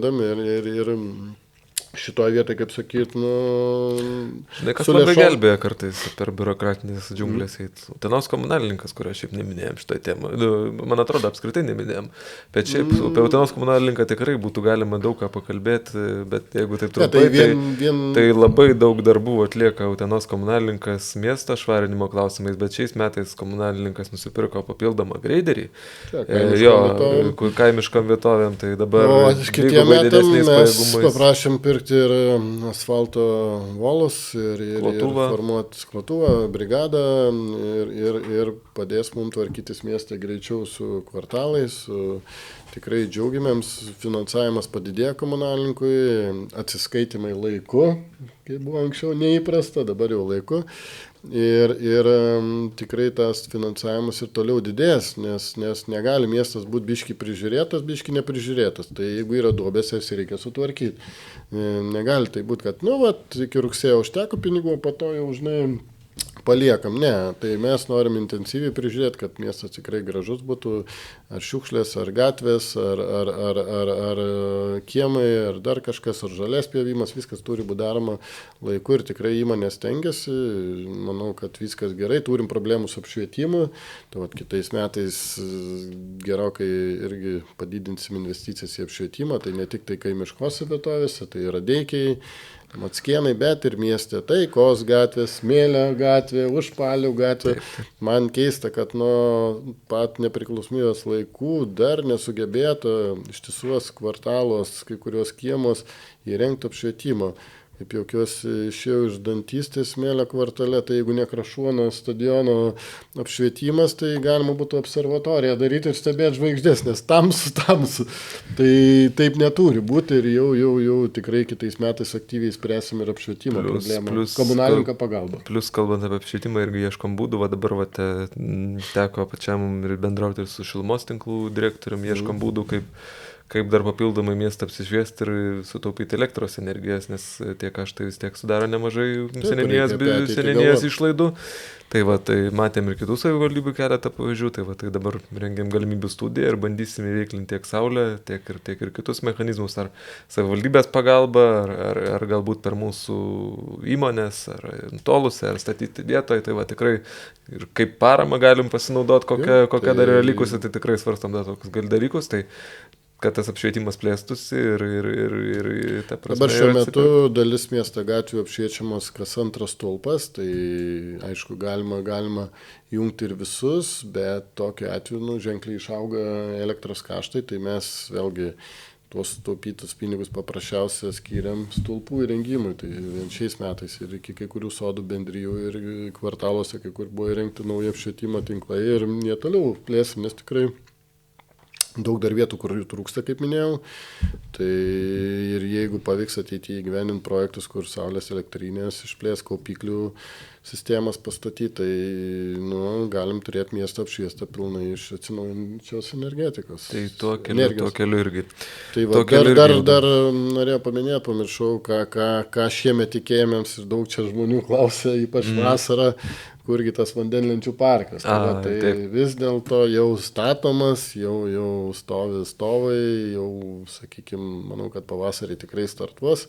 šitoje vietoje, kaip sakyt,
Žinai, kas labai gelbėja kartais per biurokratinės džiunglės. Utenos komunalininkas, kurio šiaip neminėjom šitą temą. Man atrodo, apskritai neminėjom. Bet šiaip apie Utenos komunalininką tikrai būtų galima daug ką pakalbėti, bet jeigu taip trumpai, tai labai daug darbų atlieka Utenos komunalininkas miesto švarinimo klausimais, bet šiais metais komunalininkas nusipirko papildomą greiderį. Kaimiškom vietovėm, tai dabar dvigubai didesniais pajėgumais.
Paprašėm pirkti ir asfalto volus ir formuoti sklotuvą, brigadą ir padės mums tvarkytis miestą greičiau su kvartalais. Tikrai džiaugiamėms, finansavimas padidėjo komunalininkui, atsiskaitimai laiku, kaip buvo anksčiau neįprasta, dabar jau laiku. Ir tikrai tas finansavimas ir toliau didės, nes negali miestas būti biški prižiūrėtas, biški neprižiūrėtas. Tai jeigu yra duobės, jas reikia sutvarkyti. Negali tai būti, kad, iki rugsėjo užteko pinigų, po to jau, paliekam. Ne, tai mes norim intensyviai prižiūrėti, kad miestas tikrai gražus būtų, ar šiukšlės, ar gatvės, ar kiemai, ar dar kažkas, ar žalės pjovimas, viskas turi būti daroma laiku ir tikrai įmonės stengiasi. Manau, kad viskas gerai, turim problemų su apšvietimu, tai kitais metais gerokai irgi padidinsim investicijas į apšvietimą, tai ne tik tai kaimiškose vietovėse, tai Radeikiai, Mackėnai, bet ir mieste Taikos gatvės, Smėlio gatvė, Užpalių gatvė. Man keista, kad nuo pat nepriklausomybės laikų dar nesugebėta ištisuos kvartalos, kai kurios kiemos įrengti apšvietimo. Kaip jaukiuosi išėjau iš dantystės Smėlio kvartale, tai jeigu ne Krašuono stadiono apšvietimas, tai galima būtų observatoriją daryti ir stebėti žvaigždės, nes tamsu. Tai taip neturi būti ir jau tikrai kitais metais aktyviai spręsim ir apšvietimo problemą. Komunalininko pagalba.
Plus, kalbant apie apšvietimą, irgi ieškom būdų, dabar teko pačiam ir bendrauti ir su šilumos tinklų direktorium, ieškom būdų, kaip dar papildomai miestą apsišviesti ir sutaupyti elektros energijas, nes tie kaštai vis tiek sudaro nemažai seniūnijos išlaidų. Tai matėm ir kitų savivaldybių keletą pavyzdžių, tai dabar rengiam galimybių studiją ir bandysim įveiklinti tiek saulę, tiek ir kitus mechanizmus, ar savivaldybės pagalba, ar galbūt per mūsų įmonės, ar nutolusią, ar statyti vietoje. Tai tikrai ir kaip paramą galim pasinaudoti, kokia dar yra likusi, tai tikrai svarstam dar tokius dalykus. Tai kad tas apšvietimas plėstųsi ir ta prasme.
Dabar šiuo metu dalis miesto gatvių apšviečiamos kas antras stulpas, tai aišku galima jungti ir visus, bet tokiu atveju ženkliai išauga elektros kaštai, tai mes vėlgi tuos taupytus pinigus paprasčiausiai skiriam stulpų įrengimui. Tai šiais metais ir iki kai kurių sodų bendrijų ir kvartaluose, kai kur buvo įrengti nauji apšvietimo tinklai ir jie toliau plėsim, nes tikrai daug dar vietų, kur jų trūksta, kaip minėjau. Tai ir jeigu pavyks ateityje įgyvendinti projektus, kur saulės elektrinės išplės, kaupiklių sistemas pastatyti, tai galim turėti miestą apšviestą pilnai iš atsinaujinančios energetikos.
Tai tuo keliu irgi.
Tai dar norėjau paminėti, pamiršau, ką šiemet tikėjomėms ir daug čia žmonių klausė, ypač vasarą, kurgi tas vandenlenčių parkas. Tai vis dėlto jau statomas, jau stovi stovai, jau, sakykime, manau, kad pavasarį tikrai startuos.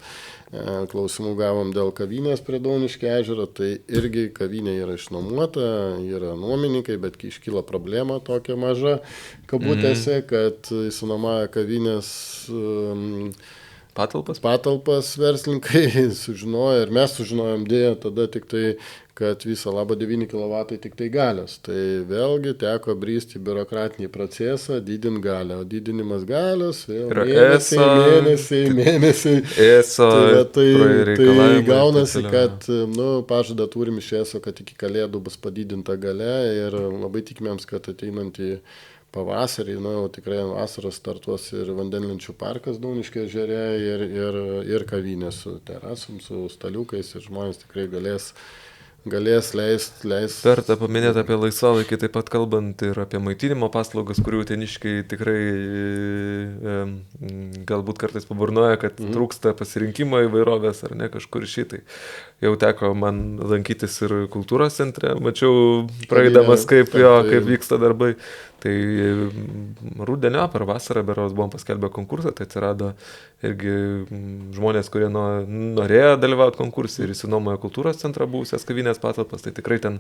Klausimų gavom dėl kavinės prie Dauniškio ežero, tai irgi kavinė yra išnuomota, yra nuomininkai, bet iškyla problema tokia maža kabutėse, kad išsinuomoja kavinės patalpas verslininkai sužinojo ir mes sužinojom dėja tada tik tai, kad viso labo 9 kW tik tai galios. Tai vėlgi teko brįsti į biurokratinį procesą, didinti galią, o didinimas galios vėl mėnesiai.
ESO
Tai gaunasi, kad pažadą turim iš ESO, kad iki kalėdų bus padidinta galia ir labai tikimėms, kad ateinantį pavasarį, tikrai vasaros startuos ir vandenlenčių parkas Dauniškio ežere ir kavinė su terasom, su staliukais ir žmonės tikrai galės leist.
Verta paminėti apie laisvalaikį, taip pat kalbant ir apie maitinimo paslaugas, kurių uteniškiai tikrai galbūt kartais paburnoja, kad trūksta pasirinkimo įvairovės ar ne kažkur šitai. Jau teko man lankytis ir kultūros centre, mačiau praeidamas, kaip vyksta darbai. Tai rudenio per vasarą beros buvom paskelbę konkursą, tai atsirado irgi žmonės, kurie norėjo dalyvauti konkursai ir įsinuomojo kultūros centrą buvusias kavinės patalpas, tai tikrai ten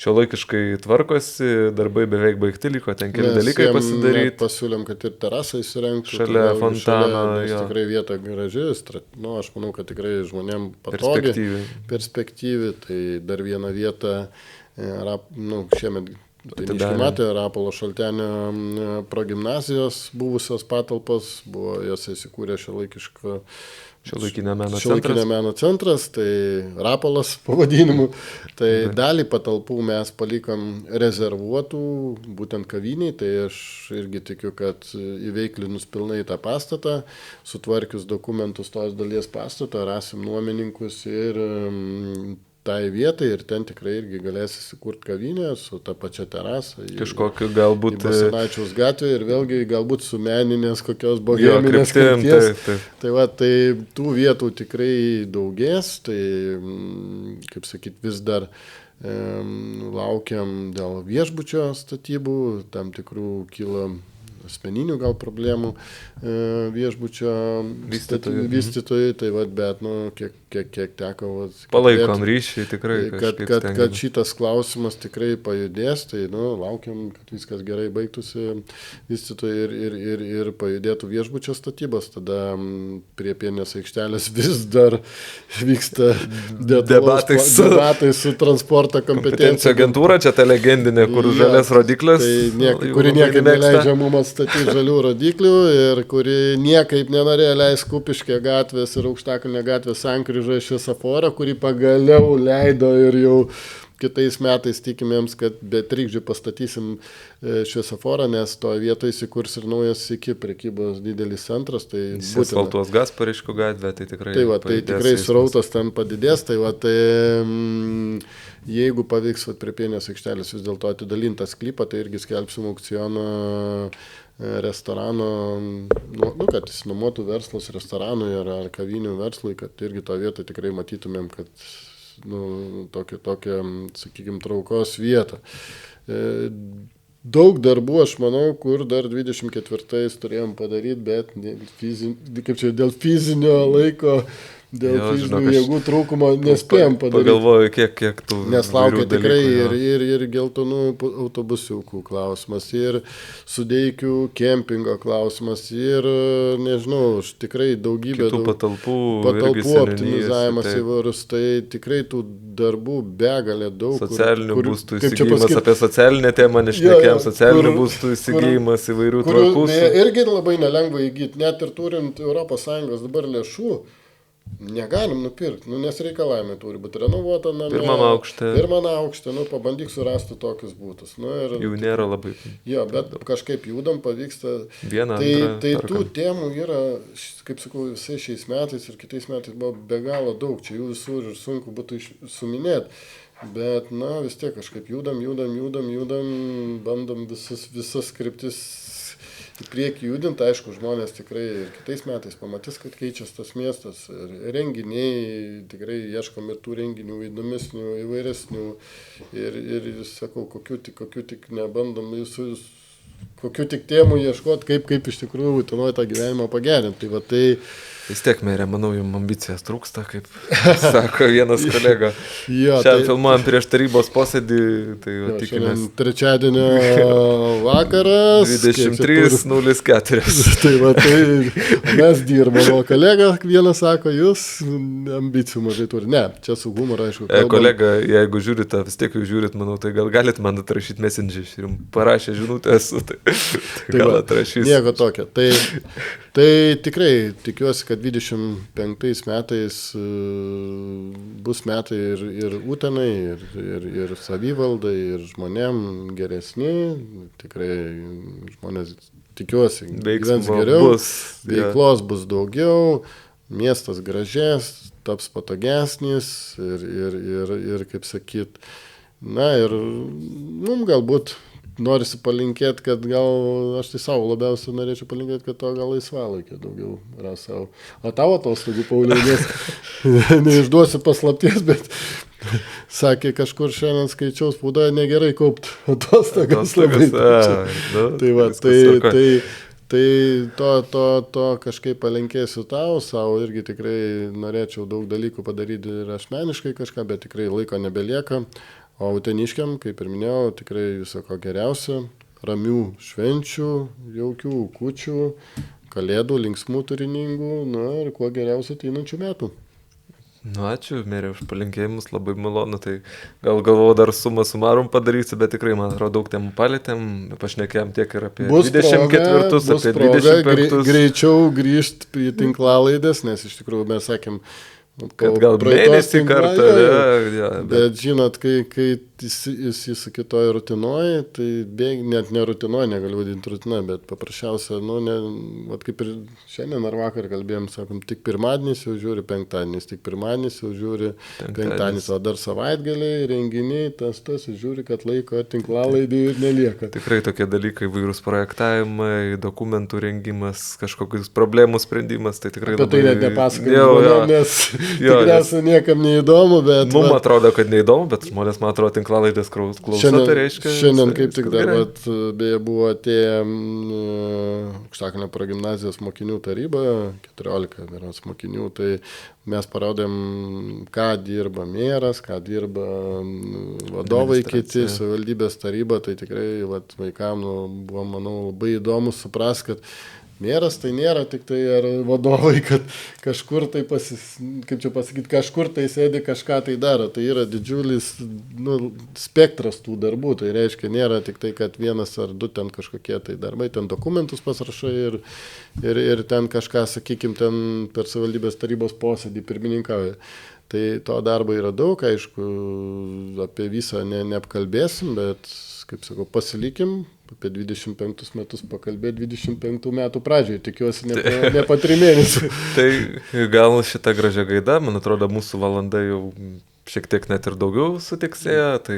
šiuolaikiškai tvarkosi, darbai beveik baigti liko, ten keli dalykai pasidaryti.
Pasiūlėm, kad ir terasą įsirengtų.
Šalia fontano.
Tikrai vieta graži, aš manau, kad tikrai žmonėm patogi, perspektyvi, tai dar vieną vietą, šiemet tai matė Rapolo Šaltenio progimnazijos buvusios patalpos, buvo jose įsikūrė Šiuolaikinio meno centras, tai Rapolas pavadinimu. Tai dalį patalpų mes palikom rezervuotų, būtent kaviniai, tai aš irgi tikiu, kad įveiklinus pilnai tą pastatą, sutvarkius dokumentus tos dalies pastatą, rasim nuomininkus ir tai vietai ir ten tikrai irgi galės įsikurti kavinę su ta pačia terasa.
Kažkokiu galbūt...
Į Basanavičiaus gatvę ir vėlgi galbūt su meninės kokios boheminės krypties. Tai tų vietų tikrai daugės, tai, kaip sakyt, vis dar laukiam dėl viešbučio statybų, tam tikrų kilo asmeninių gal problemų viešbučio vystytojai, tai bet kiek teko
palaikom ryšį tikrai,
kad šitas klausimas tikrai pajudės, tai laukiam, kad viskas gerai baigtųsi vystytojai ir pajudėtų viešbučio statybos, tada prie Pieninės aikštelės vis dar vyksta debatai su transporto kompetencijų
agentūra, čia ta legendinė, kur žalias rodiklis,
kuri niekaip neleidžia mums atstatyti žalių rodiklių ir kuri niekaip nenorėjo leisti Kupiškio gatvės ir Aukštakalnio gatvės sankryžoje šviesoforą, kurį pagaliau leido ir jau kitais metais tikimėms, kad be trikdžių pastatysim šviesoforą, nes toje vietoje įsikurs ir naujas iki prekybos didelis centras. Tai
asfaltuos Gaspariškų gatvę, tai tikrai
tai tikrai srautas ten padidės, jeigu pavyks prie Pieninės aikštelės vis dėlto atidalinti tą sklypą, tai irgi skelbsim aukcioną restorano, kad įsinuomotų verslas restoranui ar kavinių verslui, kad irgi to vietą tikrai matytumėm, kad tokia, sakykime, traukos vieta. Daug darbų, aš manau, kur dar 24-ais turėjom padaryti, bet dėl fizinio laiko, dėl fizinių jėgų trūkumo nespėjom padaryti.
Pagalvoju, kiek tų
nes laukia tikrai ir geltonų autobusiukų klausimas, ir Sudeikių kempingo klausimas, ir, nežinau, tikrai daugybė
kitų patalpų
optimizavimas įvairus, tai tikrai tų darbų begalė daug.
Socialinių būstų įsigijimas, apie socialinę temą nešnekėjom, socialinių būstų įsigijimas įvairių tvarkus.
Irgi labai nelengva įgyti, net ir turint ES dabar lėšų, negalim nupirkti, nes reikalavimai turi būti renovuota namie. Pirmame aukšte, pabandyk surasti tokius būtus.
Jų nėra labai.
Jo, bet kažkaip judam, pavyksta. Tai tų temų yra, kaip sakau, visai šiais metais ir kitais metais buvo be galo daug, čia jų visur ir sunku būtų suminėti. Bet, vis tiek kažkaip judam, bandom visas kryptis į priekį judinti, aišku, žmonės tikrai ir kitais metais pamatys, kad keičiasi tas miestas. Ir renginiai, tikrai ieškom ir tų renginių įdomesnių, įvairesnių. Ir sakau, kokių tik nebandom, kokių tik temų ieškoti, kaip iš tikrųjų Utenoje tą gyvenimą pagerinti. Tai
Vis tiek, merė, manau, jums ambicijas trūksta, kaip sako vienas kolega.
Jo,
Šiandien filmuojam prieš tarybos posėdį, tai
jo,
tikimės
šiandien trečiadienio vakaras.
23:04.
Tai va, tai mes dirbame, o kolega vienas sako, jūs ambicijų mažai turi. Ne, čia su humoru, aišku.
Kolega, jeigu žiūrite, vis tiek jau žiūrit, manau, tai gal galit man atrašyti messenger, ir jums parašė žinutę esu, tai gal atrašys.
Nieko tokio. Tai tikrai tikiuosi, kad 25 metais bus metai ir Utenai, ir savivaldai, ir žmonėm geresni. Tikrai žmonės, tikiuosi, gyvens geriau, veiklos bus daugiau, miestas gražės, taps patogesnis ir kaip sakyt, na ir mums galbūt norisi palinkėti, kad gal, aš tai savo labiausiai norėčiau palinkėti, kad to gal laisvalaikio daugiau yra savo. O tavo atostogų, Pauliau, nes neišduosiu paslapties, bet sakė, kažkur šiandien skaičiau spaudoje negerai kaupti atostogas labai. Tai va, tai to kažkaip palinkėsiu tau, savo irgi tikrai norėčiau daug dalykų padaryti ir asmeniškai kažką, bet tikrai laiko nebelieka. O uteniškiam, kaip ir minėjau, tikrai viso ko geriausio, ramių švenčių, jaukių kūčių, kalėdų, linksmų, turiningų, na ir kuo geriausio ateinančių metų.
Nu, ačiū, merė, už palinkėjimus, labai malonu, tai gal galvoju dar sumą sumarum padarysiu, bet tikrai, man atrodo, daug temų palėtėm, pašnekėjom tiek ir apie 24-us, apie 25-us.
Greičiau grįžti į tinklalaidės, nes iš tikrųjų mes sakėm,
kad gal mėnesį kartą,
bet žinot, kai jis su kitoj rutinoje, tai net ne rutinoje, negaliu vadinti rutina, bet paprasčiausia, vat kaip ir šiandien ar vakar kalbėjom, sakom, tik pirmadienis jau žiūri penktadienis, tik pirmadienis jau žiūri penktadienis, o dar savaitgaliai, renginiai, tas žiūri, kad laiko tinklalaidį ir nelieka.
Tikrai tokie dalykai, vairūs projektavimai, dokumentų rengimas, kažkokius problemų sprendimas, tai tikrai
labai... Tai net nepasakojau, nes tikriausiai niekam neįdomu, bet...
Mums atrodo, kad neįdomu, bet žmonės, man atrodo, tinklalaidės klauso, tai reiškia...
Šiandien kaip tik dar, beje, buvo atėję Aukštakalnio progimnazijos mokinių taryba, 14 vienos mokinių, tai mes parodėm, ką dirba meras, ką dirba vadovai kiti, savivaldybės taryba, tai tikrai vaikams buvo, manau, labai įdomu supras, kad meras tai nėra tik tai ar vadovai, kad kažkur tai kaip čia pasakyti, kažkur tai sėdi, kažką tai daro. Tai yra didžiulis spektras tų darbų. Tai reiškia, nėra tik tai, kad vienas ar du ten kažkokie tai darbai, ten dokumentus pasirašai ir ten kažką, sakykime, ten per savivaldybės tarybos posėdį pirmininkauja. Tai to darbo yra daug, aišku, apie visą neapkalbėsim, bet, kaip sakau, pasilikim. Apie 25 metus pakalbėti 25 metų pradžioje, tikiuosi ne po 3 mėnesių.
Tai gal šitą gražią gaidą, man atrodo, mūsų valanda jau šiek tiek net ir daugiau sutiksėjo, tai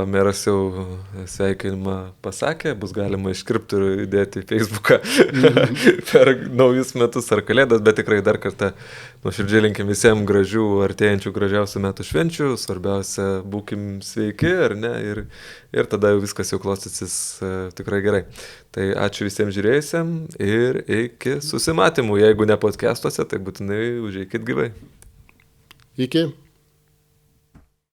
meras jau sveikinimą pasakė, bus galima iškirpti ir įdėti į Facebooką per naujus metus ar kalėdas, bet tikrai dar kartą nuoširdžiai linkim visiems gražių, artėjančių gražiausių metų švenčių, svarbiausia, būkim sveiki, ar ne, ir tada jau viskas jau klostysis tikrai gerai. Tai ačiū visiems žiūrėjusiems ir iki susimatymų, jeigu ne podcastuose, tai būtinai užeikit gyvai.
Iki.